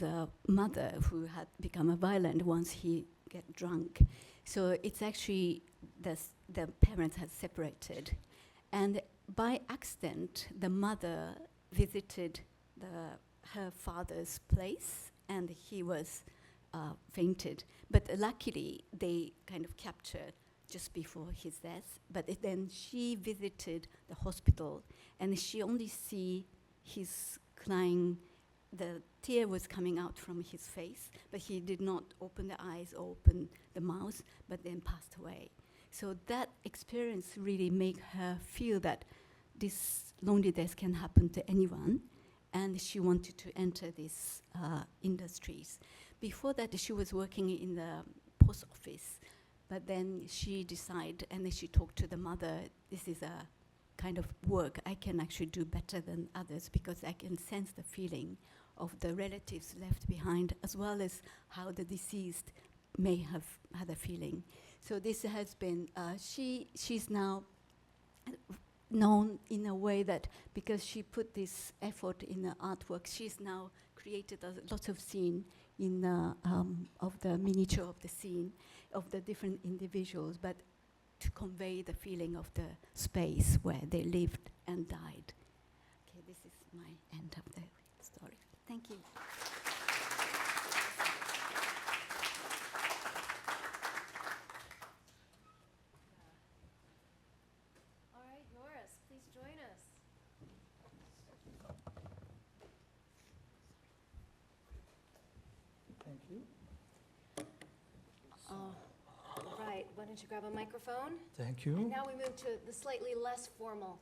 Speaker 3: a mother who had become violent once he get drunk. So it's actually the parents had separated, and by accident, the mother visited her father's place, and he was fainted. But luckily, they kind of captured just before his death. But then she visited the hospital, and she only see his crying. The tear was coming out from his face, but he did not open the eyes or open the mouth, but then passed away. So that experience really made her feel that this loneliness can happen to anyone, and she wanted to enter these industries. Before that, she was working in the post office, but then she decided, and then she talked to the mother, this is a kind of work I can actually do better than others because I can sense the feeling of the relatives left behind, as well as how the deceased may have had a feeling. So this has been, she's now known in a way that because she put this effort in the artwork, she's now created a lot of scene in of the miniature of the scene of the different individuals, but to convey the feeling of the space where they lived and died. Okay, this is my end of the story. Thank you.
Speaker 1: All right, Joris, please join us.
Speaker 4: Thank you.
Speaker 1: Right, why don't you grab a microphone?
Speaker 4: Thank
Speaker 1: And
Speaker 4: you.
Speaker 1: now we move to the slightly less formal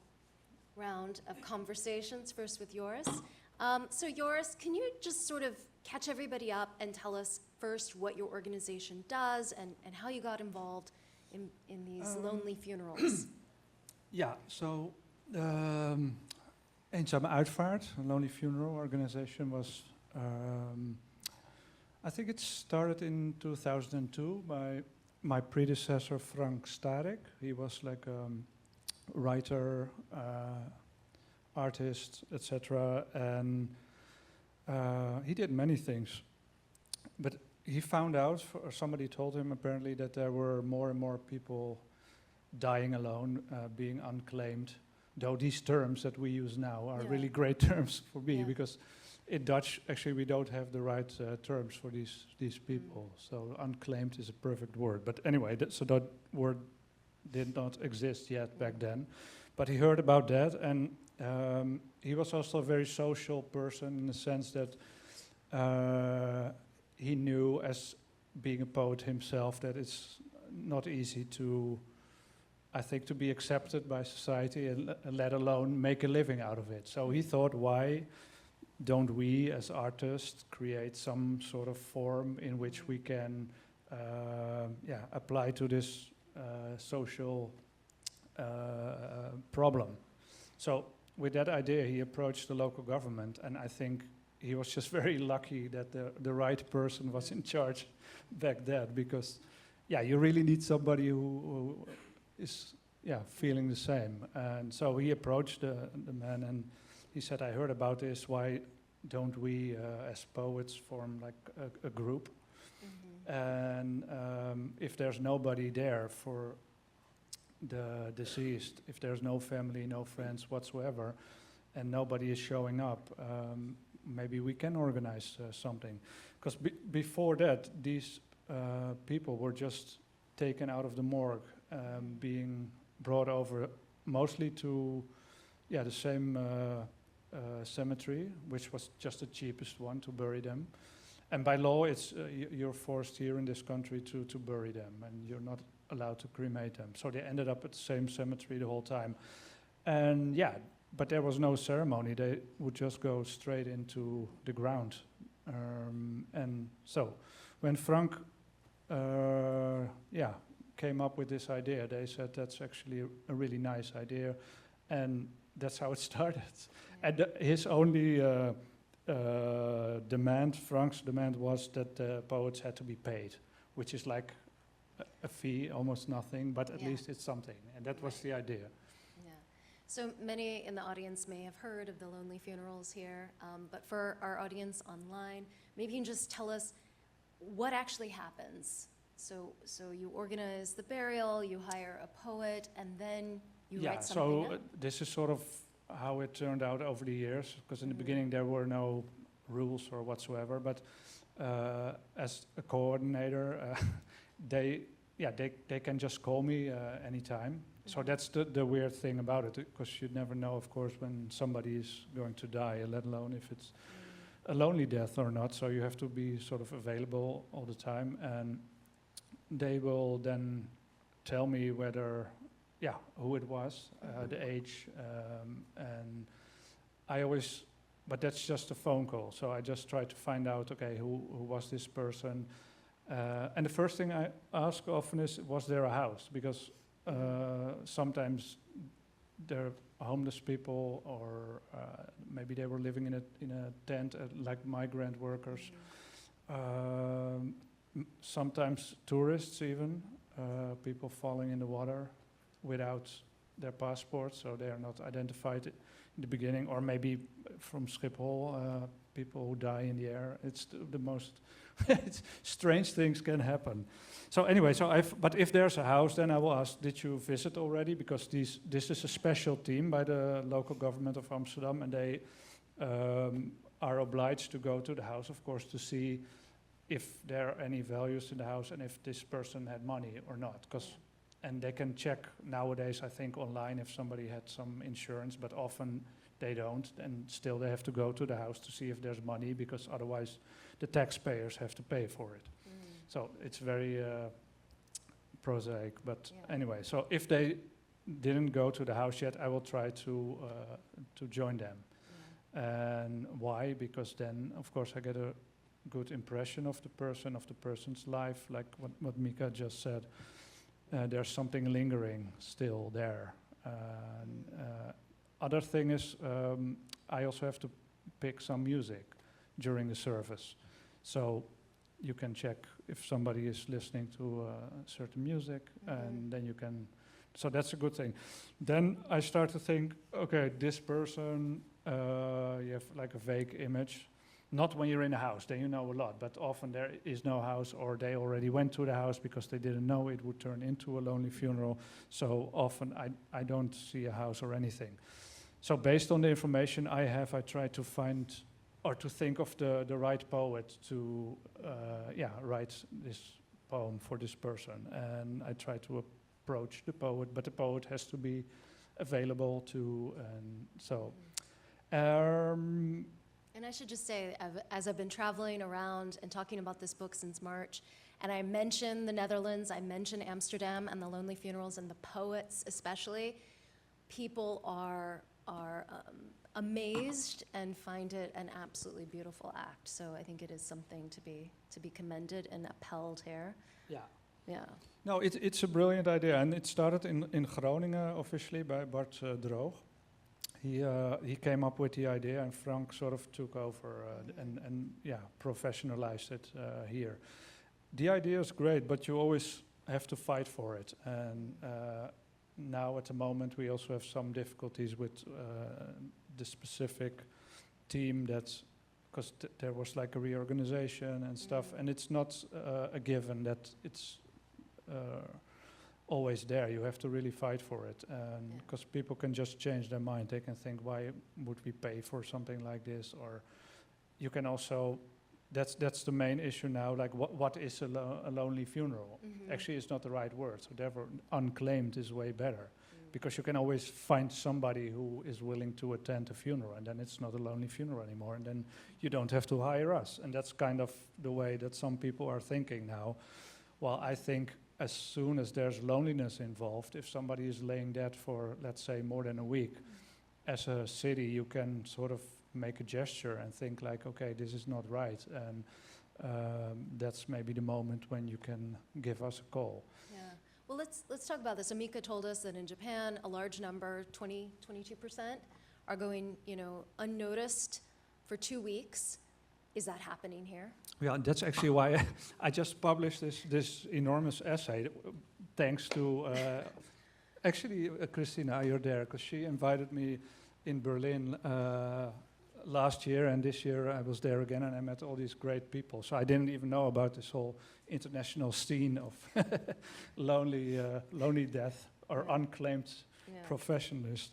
Speaker 1: round of conversations, first with Joris. So Joris, can you just sort of catch everybody up and tell us first what your organization does and how you got involved in these lonely funerals?
Speaker 4: Ja, so Eenzame Uitvaart, a lonely funeral organization, was, I think it started in 2002 by my predecessor, Frank Starek. He was like a writer, artist, etc. And he did many things. But he found out, or somebody told him apparently, that there were more and more people dying alone, being unclaimed. Though these terms that we use now are really great terms for me, because in Dutch, actually, we don't have the right terms for these people. So unclaimed is a perfect word. But anyway, so that word did not exist yet back then. But he heard about that, and he was also a very social person in the sense that he knew, as being a poet himself, that it's not easy to, I think, to be accepted by society and let alone make a living out of it. So he thought, why don't we as artists create some sort of form in which we can apply to this social problem? So with that idea, he approached the local government, and I think he was just very lucky that the right person was in charge back then, because you really need somebody who is feeling the same. And so he approached the man, and he said, I heard about this, why don't we as poets form like a group? And if there's nobody there for the deceased, if there's no family, no friends whatsoever, and nobody is showing up, maybe we can organize something. Because before that, these people were just taken out of the morgue, being brought over mostly to the same cemetery, which was just the cheapest one to bury them. And by law, it's you're forced here in this country to bury them, and you're not allowed to cremate them. So they ended up at the same cemetery the whole time. And but there was no ceremony. They would just go straight into the ground. And so when Frank came up with this idea, they said that's actually a really nice idea. And that's how it started. And his only demand, Frank's demand, was that the poets had to be paid, which is like a fee, almost nothing, but at least it's something. And that was the idea.
Speaker 1: Yeah. So many in the audience may have heard of the lonely funerals here, but for our audience online, maybe you can just tell us what actually happens. So you organize the burial, you hire a poet, and then you write something up?
Speaker 4: This is sort of how it turned out over the years, because in the beginning there were no rules or whatsoever, but as a coordinator, they can just call me anytime. So that's the weird thing about it, because you never know, of course, when somebody is going to die, let alone if it's a lonely death or not. So you have to be sort of available all the time, and they will then tell me whether, who it was, the age, and I always, but that's just a phone call. So I just try to find out, okay, who was this person? And the first thing I ask often is, was there a house? Because sometimes they're homeless people, or maybe they were living in a tent, like migrant workers. Sometimes tourists even, people falling in the water without their passports, so they are not identified in the beginning, or maybe from Schiphol, people who die in the air. It's the most strange things can happen. So anyway, but if there's a house, then I will ask, did you visit already? Because this is a special team by the local government of Amsterdam, and they are obliged to go to the house, of course, to see if there are any values in the house and if this person had money or not. And they can check nowadays, I think, online if somebody had some insurance, but often they don't, and still they have to go to the house to see if there's money, because otherwise the taxpayers have to pay for it. So it's very prosaic, but anyway, so if they didn't go to the house yet, I will try to join them. And why? Because then, of course, I get a good impression of the person's life, like what Mika just said. There's something lingering still there. Other thing is, I also have to pick some music during the service. So you can check if somebody is listening to certain music, and then you can, so that's a good thing. Then I start to think, okay, this person, you have like a vague image. Not when you're in a house, then you know a lot, but often there is no house, or they already went to the house because they didn't know it would turn into a lonely funeral. So often I don't see a house or anything. So based on the information I have, I try to find or to think of the right poet to write this poem for this person. And I try to approach the poet, but the poet has to be available too. And so...
Speaker 1: And I should just say, as I've been traveling around and talking about this book since March, and I mention the Netherlands, I mention Amsterdam and the lonely funerals and the poets especially, people are amazed and find it an absolutely beautiful act. So I think it is something to be commended and upheld here. Yeah.
Speaker 4: No, it's a brilliant idea, and it started in Groningen officially by Bart Droog. He came up with the idea, and Frank sort of took over and professionalized it here. The idea is great, but you always have to fight for it. And now at the moment we also have some difficulties with the specific team, that's because there was like a reorganization and stuff, and it's not a given that it's always there. You have to really fight for it, and because people can just change their mind. They can think, why would we pay for something like this? Or you can also, that's the main issue now, like what is a lonely funeral? Actually, it's not the right word, so therefore unclaimed is way better, because you can always find somebody who is willing to attend a funeral, and then it's not a lonely funeral anymore, and then you don't have to hire us. And that's kind of the way that some people are thinking now. Well, I think as soon as there's loneliness involved, if somebody is laying dead for, let's say, more than a week, as a city, you can sort of make a gesture and think like, okay, this is not right. And that's maybe the moment when you can give us a call.
Speaker 1: Yeah. Well, let's talk about this. So Mika told us that in Japan, a large number, 22%, are going, unnoticed for 2 weeks. Is that happening here?
Speaker 4: Yeah, that's actually why I just published this enormous essay, thanks to, Christina, you're there, because she invited me in Berlin last year, and this year I was there again, and I met all these great people. So I didn't even know about this whole international scene of lonely death or unclaimed professionalists.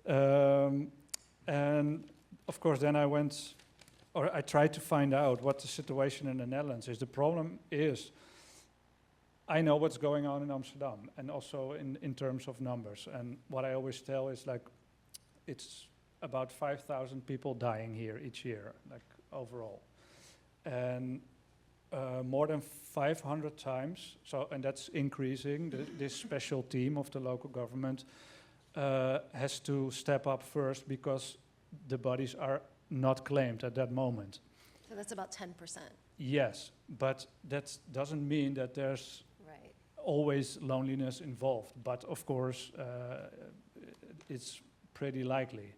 Speaker 4: And of course, then I tried to find out what the situation in the Netherlands is. The problem is, I know what's going on in Amsterdam, and also in terms of numbers. And what I always tell is like, it's about 5,000 people dying here each year, like overall. And more than 500 times, and that's increasing, this special team of the local government has to step up first because the bodies are not claimed at that moment.
Speaker 1: So that's about 10%.
Speaker 4: Yes, but that doesn't mean that there's
Speaker 1: Right.
Speaker 4: always loneliness involved, but of course it's pretty likely.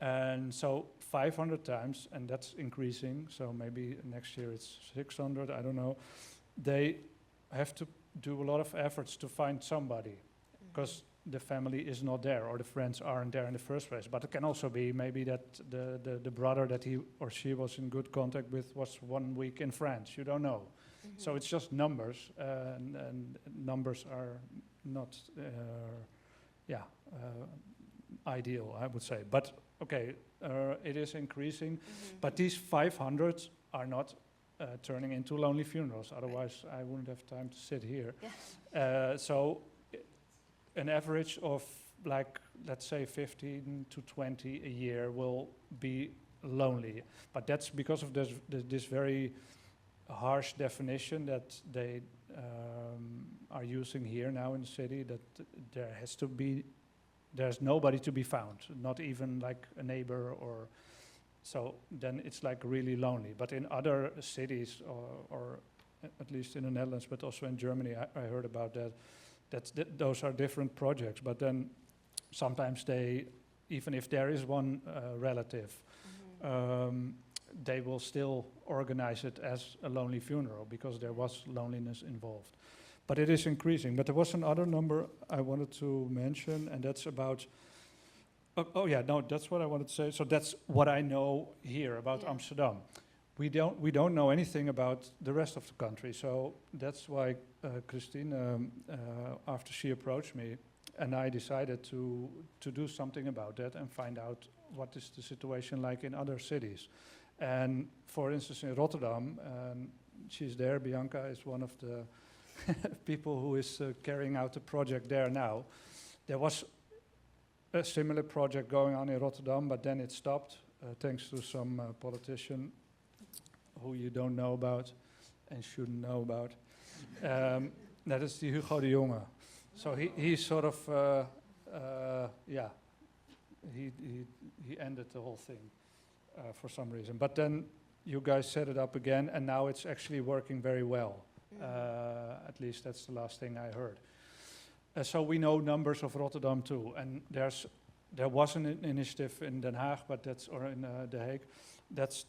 Speaker 4: And so 500 times, and that's increasing, so maybe next year it's 600, I don't know. They have to do a lot of efforts to find somebody, because the family is not there, or the friends aren't there in the first place. But it can also be maybe that the brother that he or she was in good contact with was 1 week in France, you don't know. So it's just numbers, and numbers are not, ideal, I would say. But okay, it is increasing, but these 500 are not turning into lonely funerals. Otherwise, I wouldn't have time to sit here.
Speaker 1: Yeah.
Speaker 4: So an average of, like, let's say 15 to 20 a year will be lonely. But that's because of this very harsh definition that they are using here now in the city, that there's nobody to be found, not even like a neighbor, or so then it's like really lonely. But in other cities, or at least in the Netherlands, but also in Germany, I heard about that. Those are different projects. But then sometimes they, even if there is one relative, they will still organize it as a lonely funeral because there was loneliness involved. But it is increasing. But there was another number I wanted to mention, and that's about, that's what I wanted to say. So that's what I know here about Amsterdam. We don't know anything about the rest of the country. So that's why Christine, after she approached me, and I decided to do something about that and find out what is the situation like in other cities. And for instance, in Rotterdam, she's there, Bianca is one of the people who is carrying out the project there now. There was a similar project going on in Rotterdam, but then it stopped thanks to some politician who you don't know about and shouldn't know about. That is the Hugo de Jonge. So he's sort of, he ended the whole thing for some reason. But then you guys set it up again, and now it's actually working very well. At least that's the last thing I heard. So we know numbers of Rotterdam too, and there was an initiative in Den Haag, but in The Hague. That's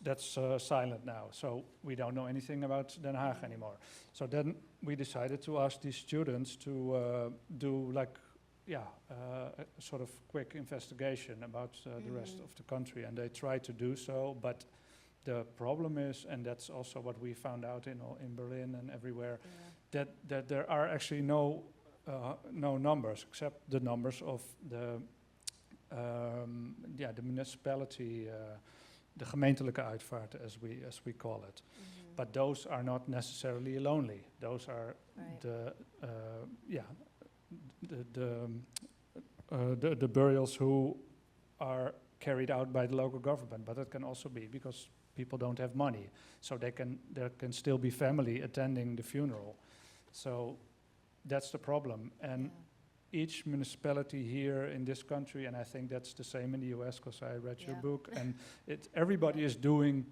Speaker 4: silent now. So we don't know anything about Den Haag anymore. So then we decided to ask these students to do like, a sort of quick investigation about the rest of the country, and they tried to do so, but the problem is, and that's also what we found out in Berlin and everywhere, that there are actually no numbers except the numbers of the municipality, the gemeentelijke uitvaarten, as we call it. But those are not necessarily lonely. Those are the burials who are carried out by the local government. But it can also be because people don't have money, so there can still be family attending the funeral. So that's the problem. And each municipality here in this country, and I think that's the same in the US because I read your book, and everybody is doing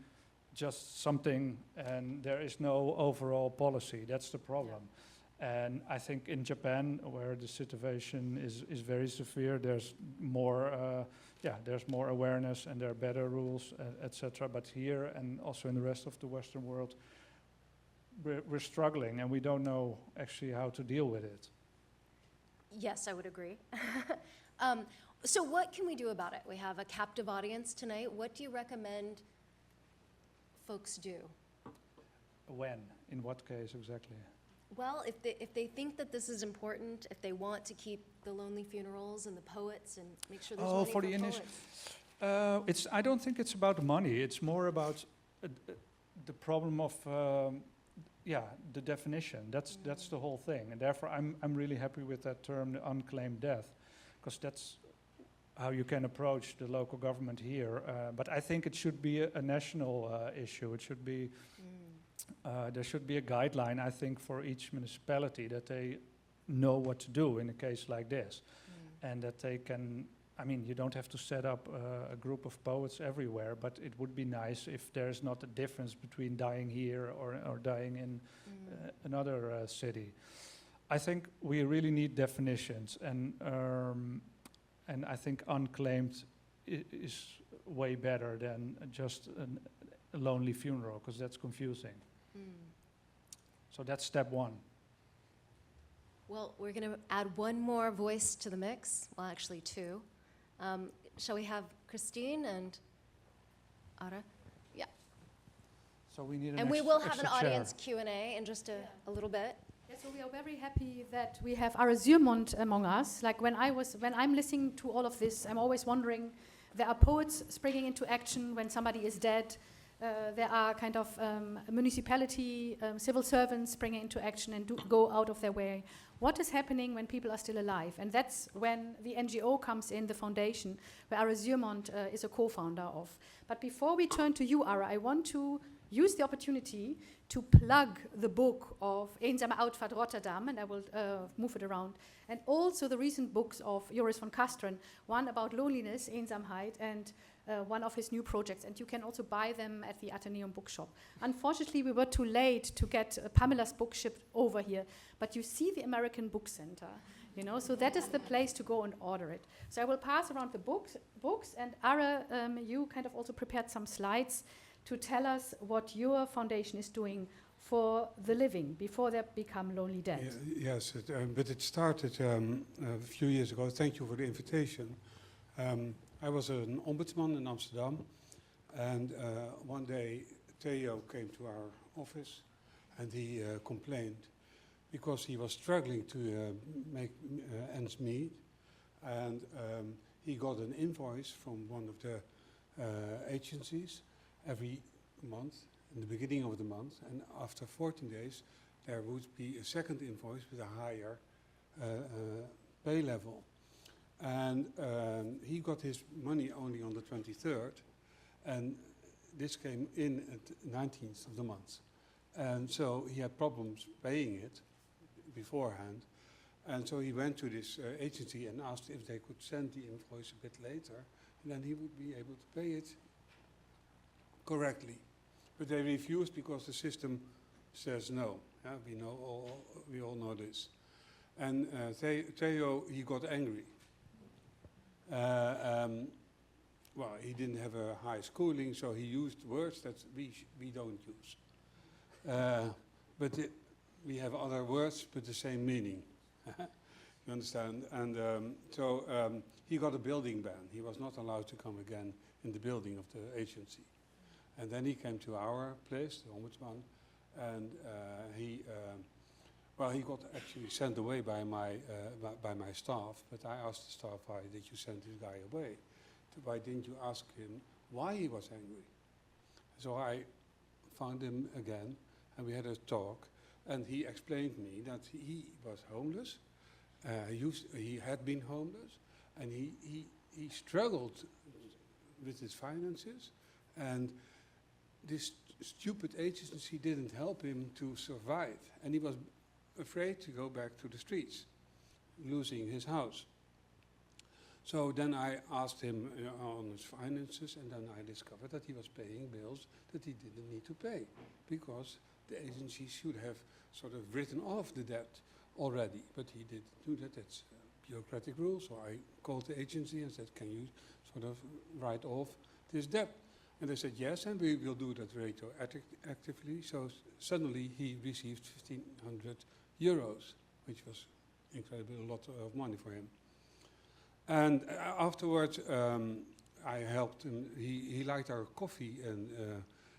Speaker 4: just something, and there is no overall policy. That's the problem. And I think in Japan, where the situation is very severe, there's more awareness and there are better rules, etc. But here and also in the rest of the Western world, we're struggling, and we don't know actually how to deal with it.
Speaker 1: Yes, I would agree. So what can we do about it? We have a captive audience tonight. What do you recommend folks do?
Speaker 4: When? In what case exactly?
Speaker 1: Well, if they think that this is important, if they want to keep the lonely funerals and the poets and make sure there's
Speaker 4: Oh,
Speaker 1: money
Speaker 4: for
Speaker 1: for
Speaker 4: the
Speaker 1: poets.
Speaker 4: I don't think it's about money. It's more about the problem of, the definition. That's the whole thing. And therefore, I'm really happy with that term, the unclaimed death, because that's how you can approach the local government here. But I think it should be a national issue. It should be, there should be a guideline, I think, for each municipality that they know what to do in a case like this. And that they can, I mean, you don't have to set up a group of poets everywhere, but it would be nice if there's not a difference between dying here or dying in another city. I think we really need definitions, and I think unclaimed is way better than just a lonely funeral, because that's confusing. So that's step one.
Speaker 1: Well, we're going to add one more voice to the mix. Well, actually two. Shall we have Christine and Ara? Yeah.
Speaker 4: So we need an
Speaker 1: And we
Speaker 4: extra-
Speaker 1: will have an
Speaker 4: extra chair.
Speaker 1: audience Q&A in just a little bit.
Speaker 5: Yeah, so we are very happy that we have Ara Zuurmond among us. Like when I'm listening to all of this, I'm always wondering, there are poets springing into action when somebody is dead. There are kind of municipality, civil servants springing into action and go out of their way. What is happening when people are still alive? And that's when the NGO comes in, the foundation, where Ara Zuurmond is a co-founder of. But before we turn to you, Ara, I want to use the opportunity to plug the book of Eenzame Uitvaart Rotterdam, and I will move it around, and also the recent books of Joris van Casteren, one about loneliness, eenzaamheid, and one of his new projects, and you can also buy them at the Atheneum bookshop. Unfortunately, we were too late to get Pamela's book shipped over here, but you see the American Book Center, you know, so that is the place to go and order it. So I will pass around the books, and Ara, you kind of also prepared some slides to tell us what your foundation is doing for the living before they become lonely dead.
Speaker 6: Yes, but it started a few years ago. Thank you for the invitation. I was an ombudsman in Amsterdam, and one day Theo came to our office and he complained because he was struggling to make ends meet, and he got an invoice from one of the agencies every month, in the beginning of the month, and after 14 days there would be a second invoice with a higher pay level. And he got his money only on the 23rd, and this came in at the 19th of the month. And so he had problems paying it beforehand, and so he went to this agency and asked if they could send the invoice a bit later, and then he would be able to pay it correctly. But they refused because the system says no. We all know this. And Theo, he got angry. Well, he didn't have a high schooling, so he used words that we don't use. But we have other words with the same meaning. You understand? And so he got a building ban. He was not allowed to come again in the building of the agency. And then he came to our place, the ombudsman, and he got actually sent away by my staff. But I asked the staff, why did you send this guy away? Why didn't you ask him why he was angry? So I found him again, and we had a talk, and he explained me that he was homeless. He had been homeless, and he struggled with his finances, and this stupid agency didn't help him to survive, and he was afraid to go back to the streets, losing his house. So then I asked him on his finances, and then I discovered that he was paying bills that he didn't need to pay, because the agency should have sort of written off the debt already, but he didn't do that. That's a bureaucratic rule. So I called the agency and said, can you sort of write off this debt? And they said, yes, and we will do that retroactively. So suddenly he received 1,500 euros, which was incredibly a lot of money for him. And afterwards, I helped him. He liked our coffee, and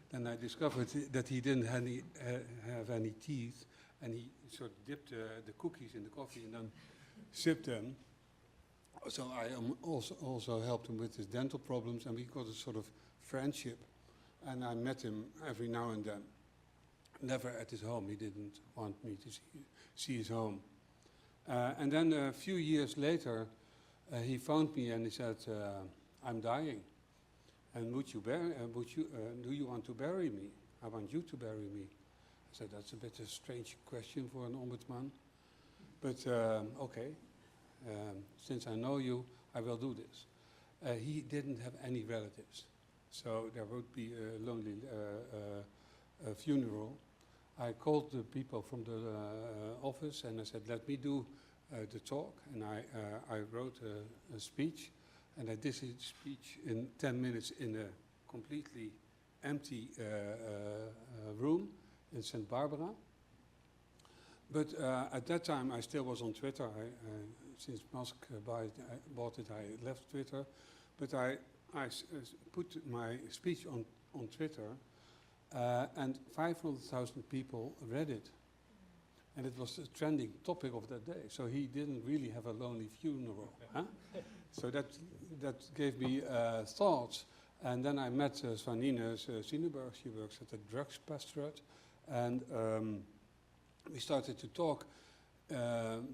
Speaker 6: then I discovered that he didn't have any teeth, and he sort of dipped the cookies in the coffee and then sipped them. So I also helped him with his dental problems, and we got a sort of friendship. And I met him every now and then. Never at his home. He didn't want me to see his home. And then a few years later, he phoned me and he said, "I'm dying. And do you want to bury me? I want you to bury me." I said, "That's a bit a strange question for an ombudsman. But okay, since I know you, I will do this." He didn't have any relatives. So there would be a lonely funeral. I called the people from the office and I said, "Let me do the talk." And I wrote a speech, and I did his speech in 10 minutes in a completely empty room in St. Barbara. But at that time, I still was on Twitter. Since Musk bought it, I left Twitter. But I put my speech on Twitter, and 500,000 people read it. And it was a trending topic of that day. So he didn't really have a lonely funeral. Huh? So that gave me thoughts. And then I met Svanine Zineberg. She works at the drugs pastorate. And we started to talk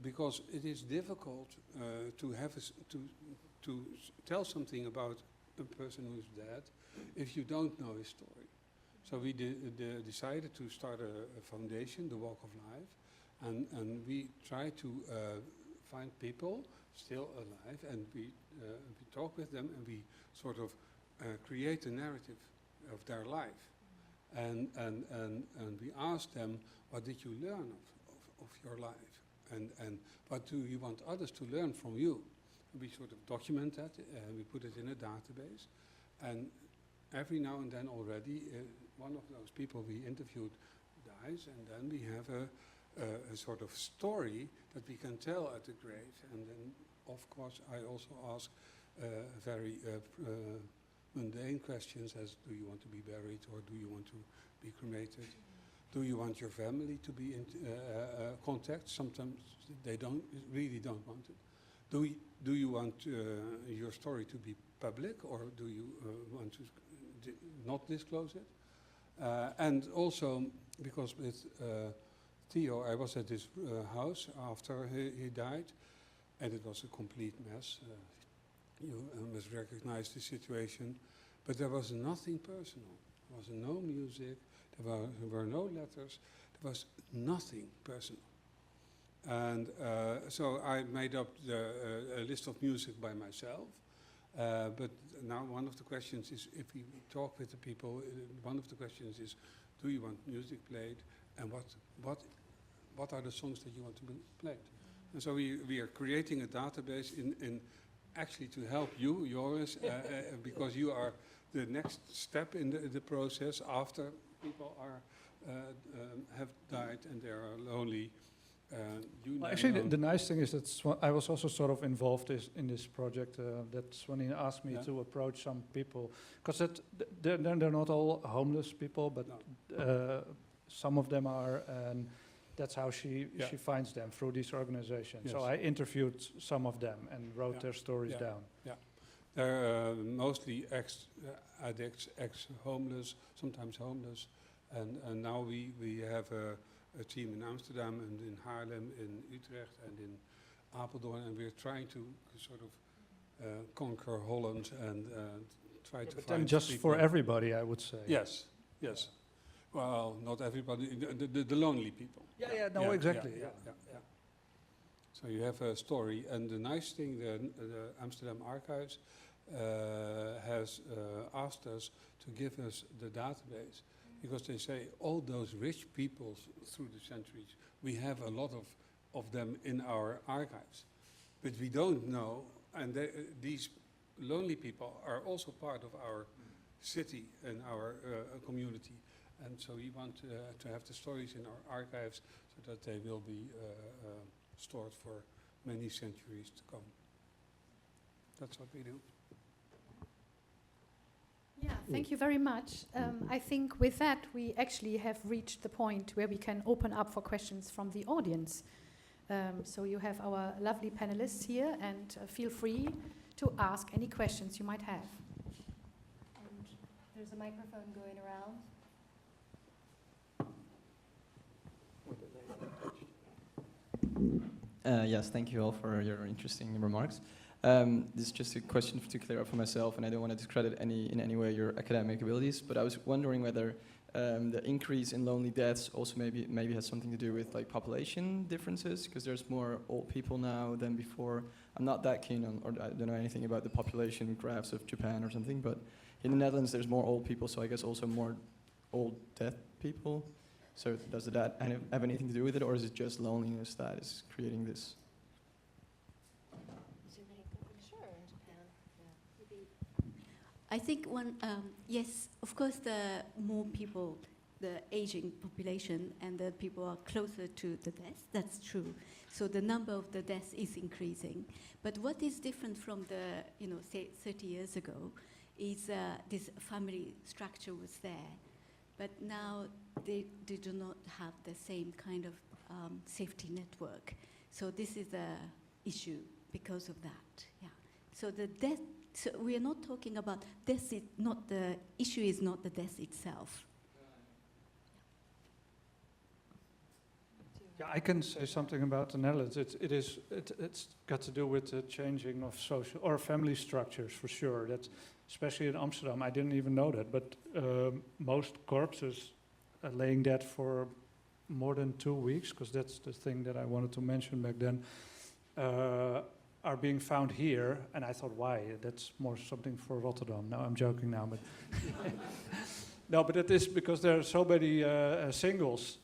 Speaker 6: because it is difficult to tell something about a person who's dead if you don't know his story. So we decided to start a foundation, the Walk of Life, and we try to find people still alive, and we talk with them, and we sort of create a narrative of their life, and we ask them, what did you learn of your life, and what do you want others to learn from you? We sort of document that, we put it in a database, and every now and then already one of those people we interviewed dies, and then we have a sort of story that we can tell at the grave. And then, of course, I also ask very mundane questions as, do you want to be buried, or do you want to be cremated? Do you want your family to be in contact? Sometimes they really don't want it. Do you want your story to be public, or do you want to not disclose it? And also, because with Theo, I was at his house after he died, and it was a complete mess. You must recognize the situation. But there was nothing personal. There was no music, there were no letters, there was nothing personal. And so I made up a list of music by myself. But now one of the questions is, if we talk with the people, one of the questions is, do you want music played, and what are the songs that you want to be played? And so we are creating a database in actually to help you, Joris, because you are the next step in the process after people have died and they are lonely.
Speaker 4: Well, actually, the nice thing is that I was also sort of involved in this project. That Swanine asked me to approach some people, because they're not all homeless people, but some of them are, and that's how she finds them, through these organizations. Yes. So I interviewed some of them and wrote their stories down.
Speaker 6: Yeah, they're mostly ex-addicts, ex-homeless, sometimes homeless, and now we have a team in Amsterdam and in Haarlem, in Utrecht and in Apeldoorn, and we're trying to sort of conquer Holland and try to find
Speaker 4: just
Speaker 6: people. For
Speaker 4: everybody, I would say.
Speaker 6: Yes, yes. Well, not everybody, the lonely people.
Speaker 4: Exactly.
Speaker 6: Yeah. So you have a story, and the nice thing, the Amsterdam Archives has asked us to give us the database, because they say all those rich people through the centuries, we have a lot of them in our archives, but we don't know, and these lonely people are also part of our city and our community. And so we want to have the stories in our archives so that they will be stored for many centuries to come. That's what we do.
Speaker 5: Yeah, thank you very much. I think with that, we actually have reached the point where we can open up for questions from the audience. So you have our lovely panelists here, and feel free to ask any questions you might have.
Speaker 1: And there's a microphone going around.
Speaker 7: Yes, thank you all for your interesting remarks. This is just a question to clear up for myself, and I don't want to discredit in any way your academic abilities, but I was wondering whether the increase in lonely deaths also maybe has something to do with like population differences, because there's more old people now than before. I'm not that keen on, or I don't know anything about the population graphs of Japan or something, but in the Netherlands there's more old people, so I guess also more old dead people. So does that have anything to do with it, or is it just loneliness that is creating this?
Speaker 1: Sure, in Japan.
Speaker 3: I think yes, of course, the more people, the aging population, and the people are closer to the death. That's true. So the number of the deaths is increasing. But what is different from the, say 30 years ago, is this family structure was there, but now they do not have the same kind of safety network. So this is the issue because of that. Yeah. So the death. So we are not talking about death. Not the issue is not the death itself.
Speaker 4: Yeah, I can say something about the Netherlands. It's got to do with the changing of social or family structures for sure. That's especially in Amsterdam. I didn't even know that, but most corpses are laying dead for more than 2 weeks, because that's the thing that I wanted to mention back then. Are being found here, and I thought, why? That's more something for Rotterdam. No, I'm joking now, but no, but it is because there are so many singles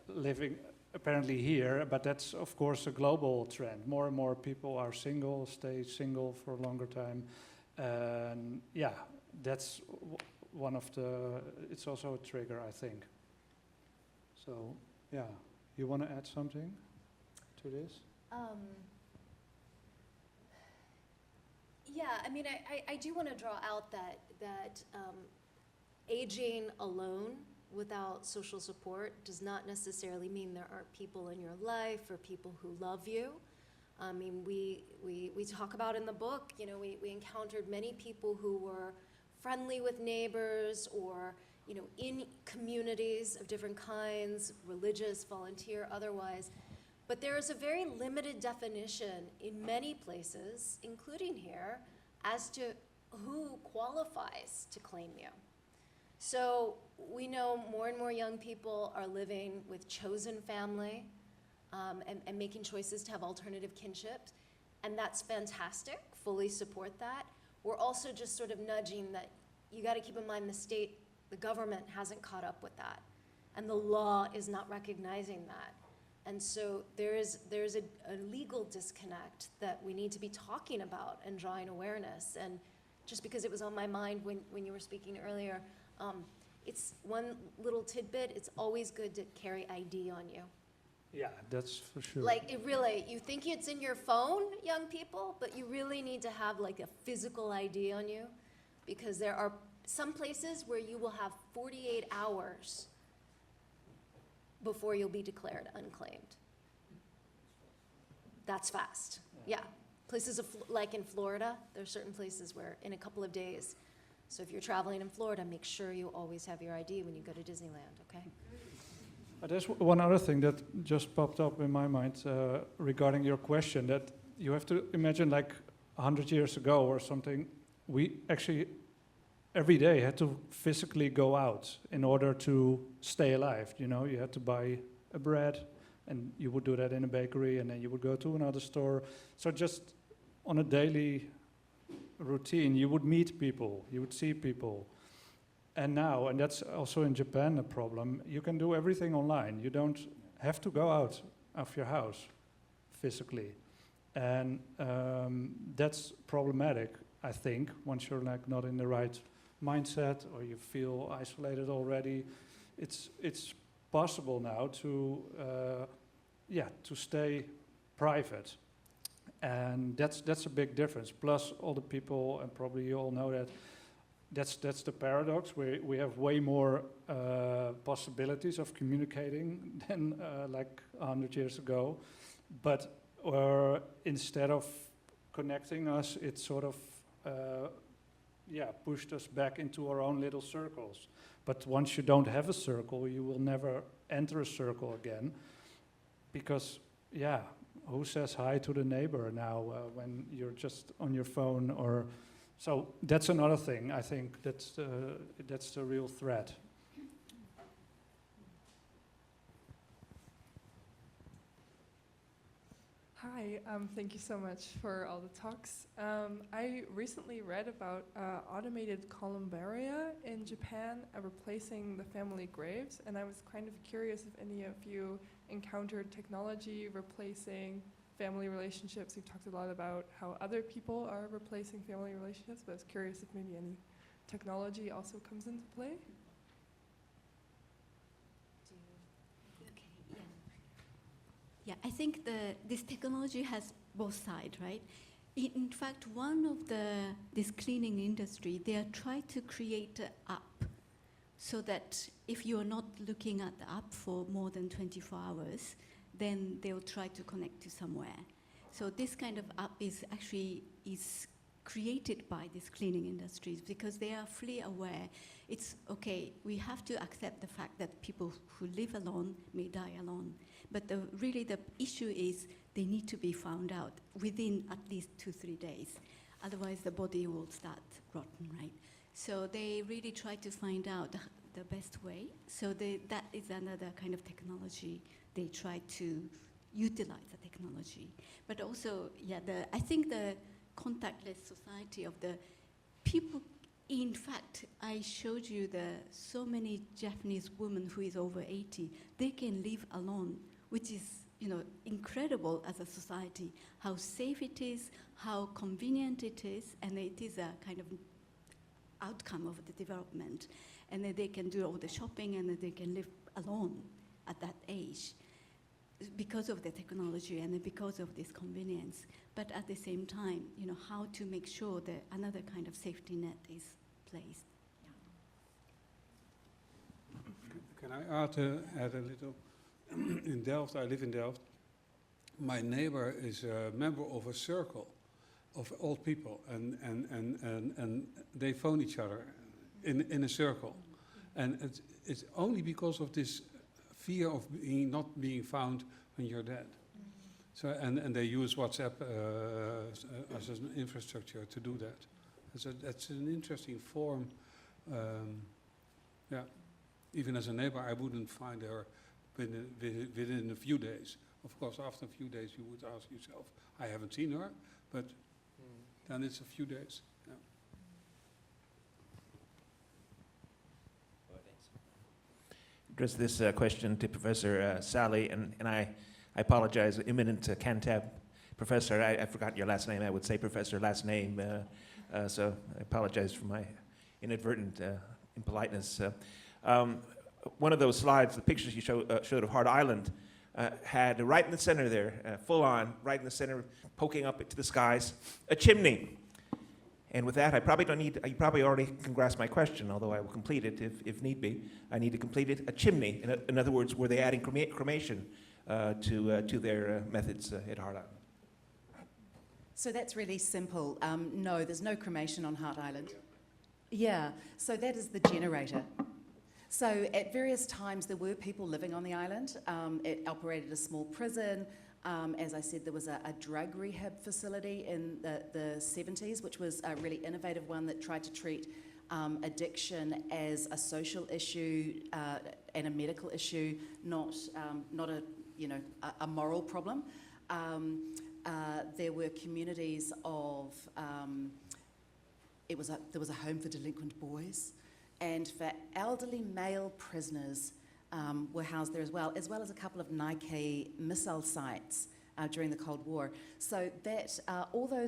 Speaker 4: living apparently here, but that's of course a global trend. More and more people are single, stay single for a longer time, and yeah, that's one of the. It's also a trigger, I think. So yeah, you want to add something to this?
Speaker 1: Yeah, I mean, I do want to draw out that aging alone without social support does not necessarily mean there aren't people in your life or people who love you. I mean, we talk about in the book, we encountered many people who were friendly with neighbors or, in communities of different kinds, religious, volunteer, otherwise. But there is a very limited definition in many places, including here, as to who qualifies to claim you. So we know more and more young people are living with chosen family and making choices to have alternative kinships, and that's fantastic, fully support that. We're also just sort of nudging that you gotta keep in mind the government hasn't caught up with that, and the law is not recognizing that. And so there's a legal disconnect that we need to be talking about and drawing awareness. And just because it was on my mind when you were speaking earlier, it's one little tidbit, it's always good to carry ID on you.
Speaker 4: Yeah, that's for sure.
Speaker 1: Like you think it's in your phone, young people, but you really need to have like a physical ID on you, because there are some places where you will have 48 hours before you'll be declared unclaimed. That's fast. Yeah. Places like in Florida, there are certain places where in a couple of days. So if you're traveling in Florida, make sure you always have your ID when you go to Disneyland, okay?
Speaker 4: There's one other thing that just popped up in my mind regarding your question, that you have to imagine like 100 years ago or something, we actually every day had to physically go out in order to stay alive. You had to buy a bread, and you would do that in a bakery, and then you would go to another store. So just on a daily routine, you would meet people, you would see people. And now, and that's also in Japan a problem, you can do everything online. You don't have to go out of your house physically. And that's problematic, I think, once you're like not in the right mindset or you feel isolated already. It's possible now to stay private, and that's a big difference. Plus all the people, and probably you all know that that's the paradox. We have way more possibilities of communicating than like 100 years ago, but instead of connecting us, it sort of pushed us back into our own little circles. But once you don't have a circle, you will never enter a circle again, because who says hi to the neighbor now when you're just on your phone? Or so that's another thing. I think that's the real threat.
Speaker 8: Hi, thank you so much for all the talks. I recently read about automated columbaria in Japan replacing the family graves, and I was kind of curious if any of you encountered technology replacing family relationships. We've talked a lot about how other people are replacing family relationships, but I was curious if maybe any technology also comes into play.
Speaker 3: Yeah, I think this technology has both sides, right? In fact, one of this cleaning industry, they are trying to create an app so that if you are not looking at the app for more than 24 hours, then they'll try to connect to somewhere. So this kind of app is created by these cleaning industries because they are fully aware it's okay, we have to accept the fact that people who live alone may die alone. But really the issue is they need to be found out within at least 2-3 days. Otherwise the body will start rotten, right? So they really try to find out the best way. So that is another kind of technology. They try to utilize the technology. But also, I think the contactless society of the people, in fact, I showed you so many Japanese women who is over 80, they can live alone, which is, incredible as a society, how safe it is, how convenient it is, and it is a kind of outcome of the development. And then they can do all the shopping and then they can live alone at that age because of the technology and because of this convenience. But at the same time, how to make sure that another kind of safety net is placed.
Speaker 6: Can I add a little? In Delft, I live in Delft. My neighbor is a member of a circle of old people, and they phone each other in a circle. And it's only because of this fear of not being found when you're dead. So and they use WhatsApp as an infrastructure to do that. That's an interesting form. Even as a neighbor, I wouldn't find her within a few days. Of course, after a few days, you would ask yourself, I haven't seen her, but then it's a few days. Yeah.
Speaker 9: Address this question to Professor Sally, and I apologize, eminent Cantab professor. I forgot your last name. I would say professor last name, so I apologize for my inadvertent impoliteness. One of those slides, the pictures you showed of Hart Island, had right in the center there, full on, right in the center, poking up into the skies, a chimney. And with that, you probably already can grasp my question, although I will complete it if need be. I need to complete it, a chimney. In other words, were they adding cremation to their methods at Hart Island?
Speaker 2: So that's really simple. No, there's no cremation on Hart Island. Yeah, so that is the generator. So at various times there were people living on the island. It operated a small prison. As I said, there was a drug rehab facility in the 70s, which was a really innovative one that tried to treat addiction as a social issue and a medical issue, not a moral problem. There were communities of there was a home for delinquent boys, and for elderly male prisoners were housed there as well as a couple of Nike missile sites during the Cold War. So that all the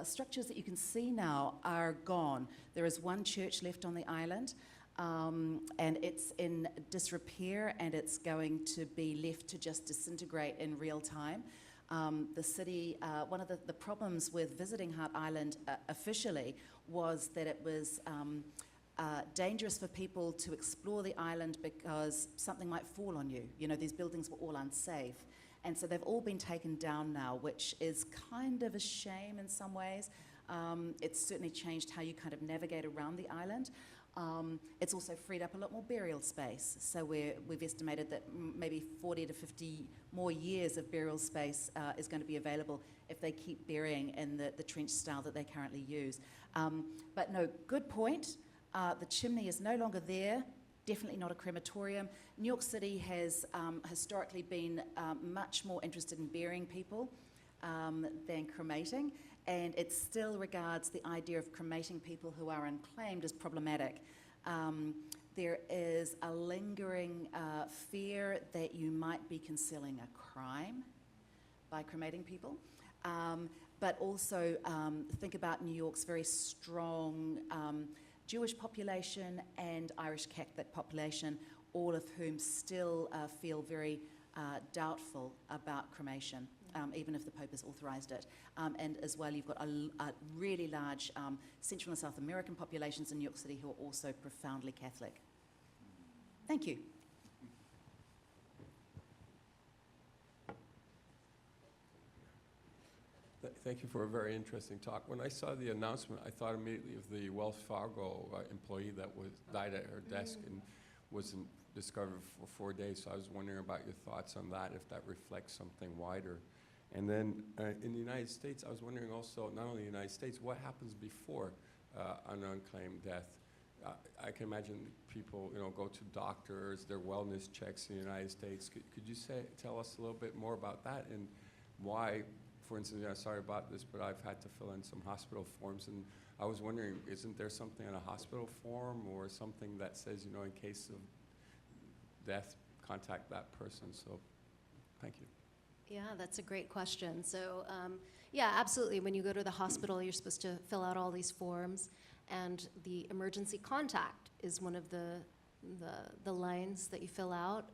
Speaker 2: structures that you can see now are gone. There is one church left on the island, and it's in disrepair, and it's going to be left to just disintegrate in real time. The city, one of the problems with visiting Hart Island officially was that it was dangerous for people to explore the island because something might fall on you. You know, these buildings were all unsafe. And so they've all been taken down now, which is kind of a shame in some ways. It's certainly changed how you kind of navigate around the island. It's also freed up a lot more burial space. So we've estimated that maybe 40 to 50 more years of burial space is going to be available if they keep burying in the trench style that they currently use. But no, good point. The chimney is no longer there, definitely not a crematorium. New York City has historically been much more interested in burying people than cremating, and it still regards the idea of cremating people who are unclaimed as problematic. There is a lingering fear that you might be concealing a crime by cremating people. But also think about New York's very strong Jewish population and Irish Catholic population, all of whom still feel very doubtful about cremation, even if the Pope has authorized it. And as well, you've got a really large Central and South American populations in New York City who are also profoundly Catholic. Thank you.
Speaker 10: Thank you for a very interesting talk. When I saw the announcement, I thought immediately of the Wells Fargo employee that died at her desk and wasn't discovered for 4 days. So I was wondering about your thoughts on that, if that reflects something wider. And then in the United States, I was wondering also, not only in the United States, what happens before an unclaimed death? I can imagine people, go to doctors, their wellness checks in the United States. Could you tell us a little bit more about that and why? For instance, sorry about this, but I've had to fill in some hospital forms, and I was wondering, isn't there something on a hospital form or something that says, in case of death, contact that person? So, thank you.
Speaker 1: Yeah, that's a great question. So, yeah, absolutely. When you go to the hospital, you're supposed to fill out all these forms, and the emergency contact is one of the lines that you fill out.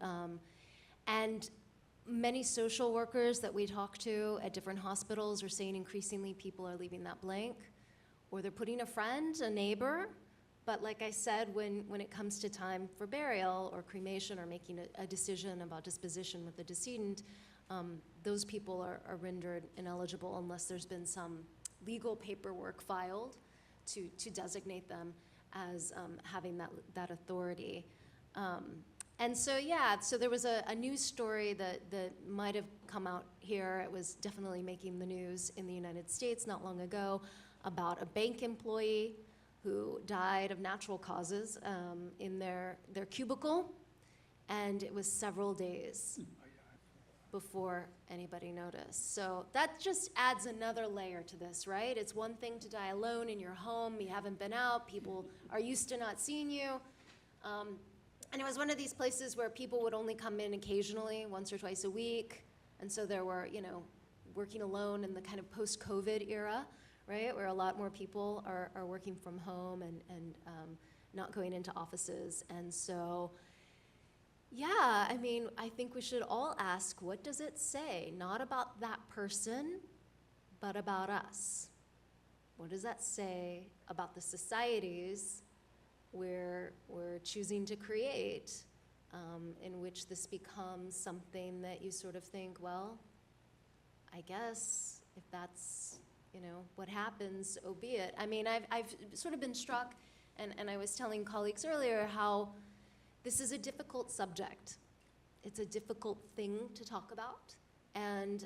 Speaker 1: And many social workers that we talk to at different hospitals are saying increasingly people are leaving that blank, or they're putting a friend, a neighbor. But like I said, when it comes to time for burial or cremation or making a decision about disposition with the decedent, those people are rendered ineligible unless there's been some legal paperwork filed to designate them as having that authority. And so, yeah, so there was a news story that might have come out here. It was definitely making the news in the United States not long ago about a bank employee who died of natural causes in their cubicle, and it was several days before anybody noticed. So that just adds another layer to this, right? It's one thing to die alone in your home. You haven't been out. People are used to not seeing you. And it was one of these places where people would only come in occasionally, once or twice a week. And so there were, working alone in the kind of post-COVID era, right, where a lot more people are working from home and not going into offices. And so, yeah, I mean, I think we should all ask, what does it say? Not about that person, but about us. What does that say about the societies we're choosing to create, in which this becomes something that you sort of think, well, I guess if that's, what happens, so be it. I mean, I've sort of been struck, and I was telling colleagues earlier how this is a difficult subject. It's a difficult thing to talk about, and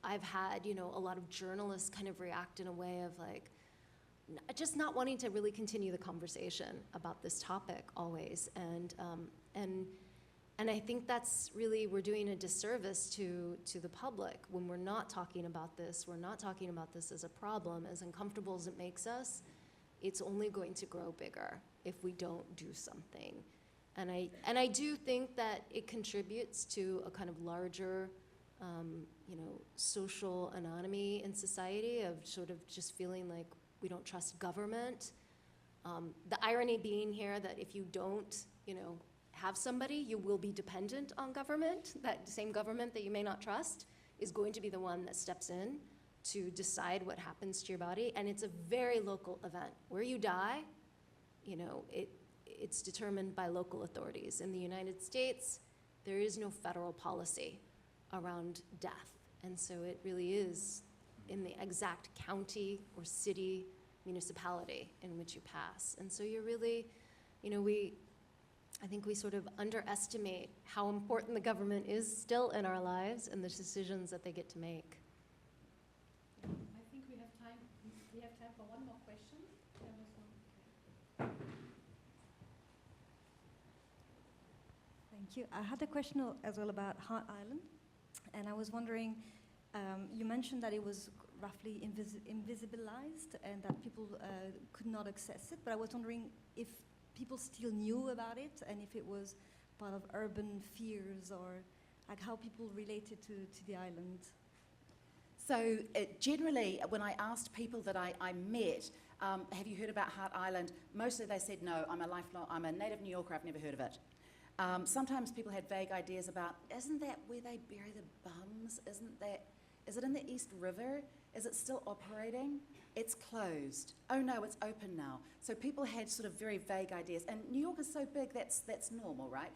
Speaker 1: I've had, a lot of journalists kind of react in a way of like, just not wanting to really continue the conversation about this topic always. And I think that's really, we're doing a disservice to the public when we're not talking about this. We're not talking about this as a problem. As uncomfortable as it makes us, it's only going to grow bigger if we don't do something. And I do think that it contributes to a kind of larger, social anonymity in society of sort of just feeling like we don't trust government. The irony being here that if you don't, have somebody, you will be dependent on government, that same government that you may not trust. is going to be the one that steps in to decide what happens to your body. And it's a very local event. Where you die, you know, it's determined by local authorities. In the United States, there is no federal policy around death. And so it really is in the exact county or city, municipality in which you pass. And so you're really, you know, I think we sort of underestimate how important the government is still in our lives and the decisions that they get to make.
Speaker 5: I think we have time. We have time for one more question. There was one.
Speaker 11: Thank you. I had a question as well about Hart Island, and I was wondering, you mentioned that it was roughly invisibilized and that people could not access it, but I was wondering if people still knew about it and if it was part of urban fears or like how people related to the island.
Speaker 2: So generally, when I asked people that I met, have you heard about Hart Island? Mostly they said, no, I'm a native New Yorker, I've never heard of it. Sometimes people had vague ideas about, isn't that where they bury the bums? Is it in the East River? Is it still operating? It's closed. Oh no, it's open now. So people had sort of very vague ideas. And New York is so big, that's normal, right?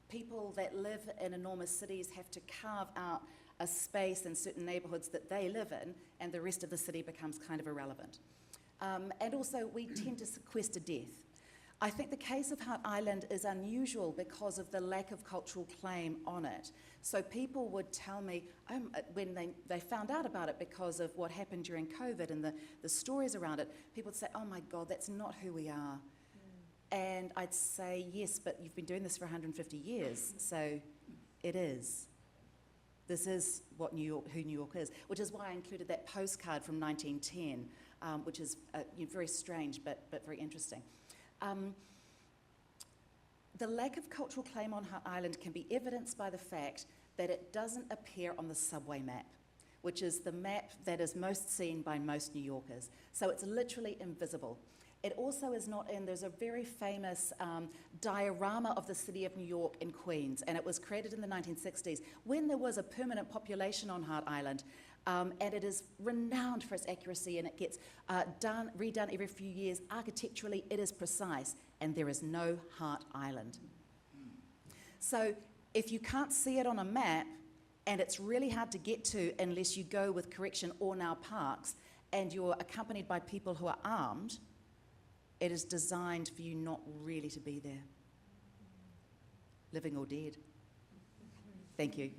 Speaker 2: People that live in enormous cities have to carve out a space in certain neighborhoods that they live in, and the rest of the city becomes kind of irrelevant. And also, we tend to sequester death. I think the case of Hart Island is unusual because of the lack of cultural claim on it. So people would tell me, when they found out about it because of what happened during COVID and the stories around it, people would say, oh my God, that's not who we are. And I'd say, yes, but you've been doing this for 150 years, so it is. This is who New York is, which is why I included that postcard from 1910, which is very strange but very interesting. The lack of cultural claim on Hart Island can be evidenced by the fact that it doesn't appear on the subway map, which is the map that is most seen by most New Yorkers. So it's literally invisible. It also is not in, there's a very famous diorama of the city of New York in Queens, and it was created in the 1960s when there was a permanent population on Hart Island. And it is renowned for its accuracy, and it gets redone every few years. Architecturally, it is precise, and there is no Hart Island. So if you can't see it on a map, and it's really hard to get to unless you go with correction or now parks, and you're accompanied by people who are armed, it is designed for you not really to be there, living or dead. Thank you.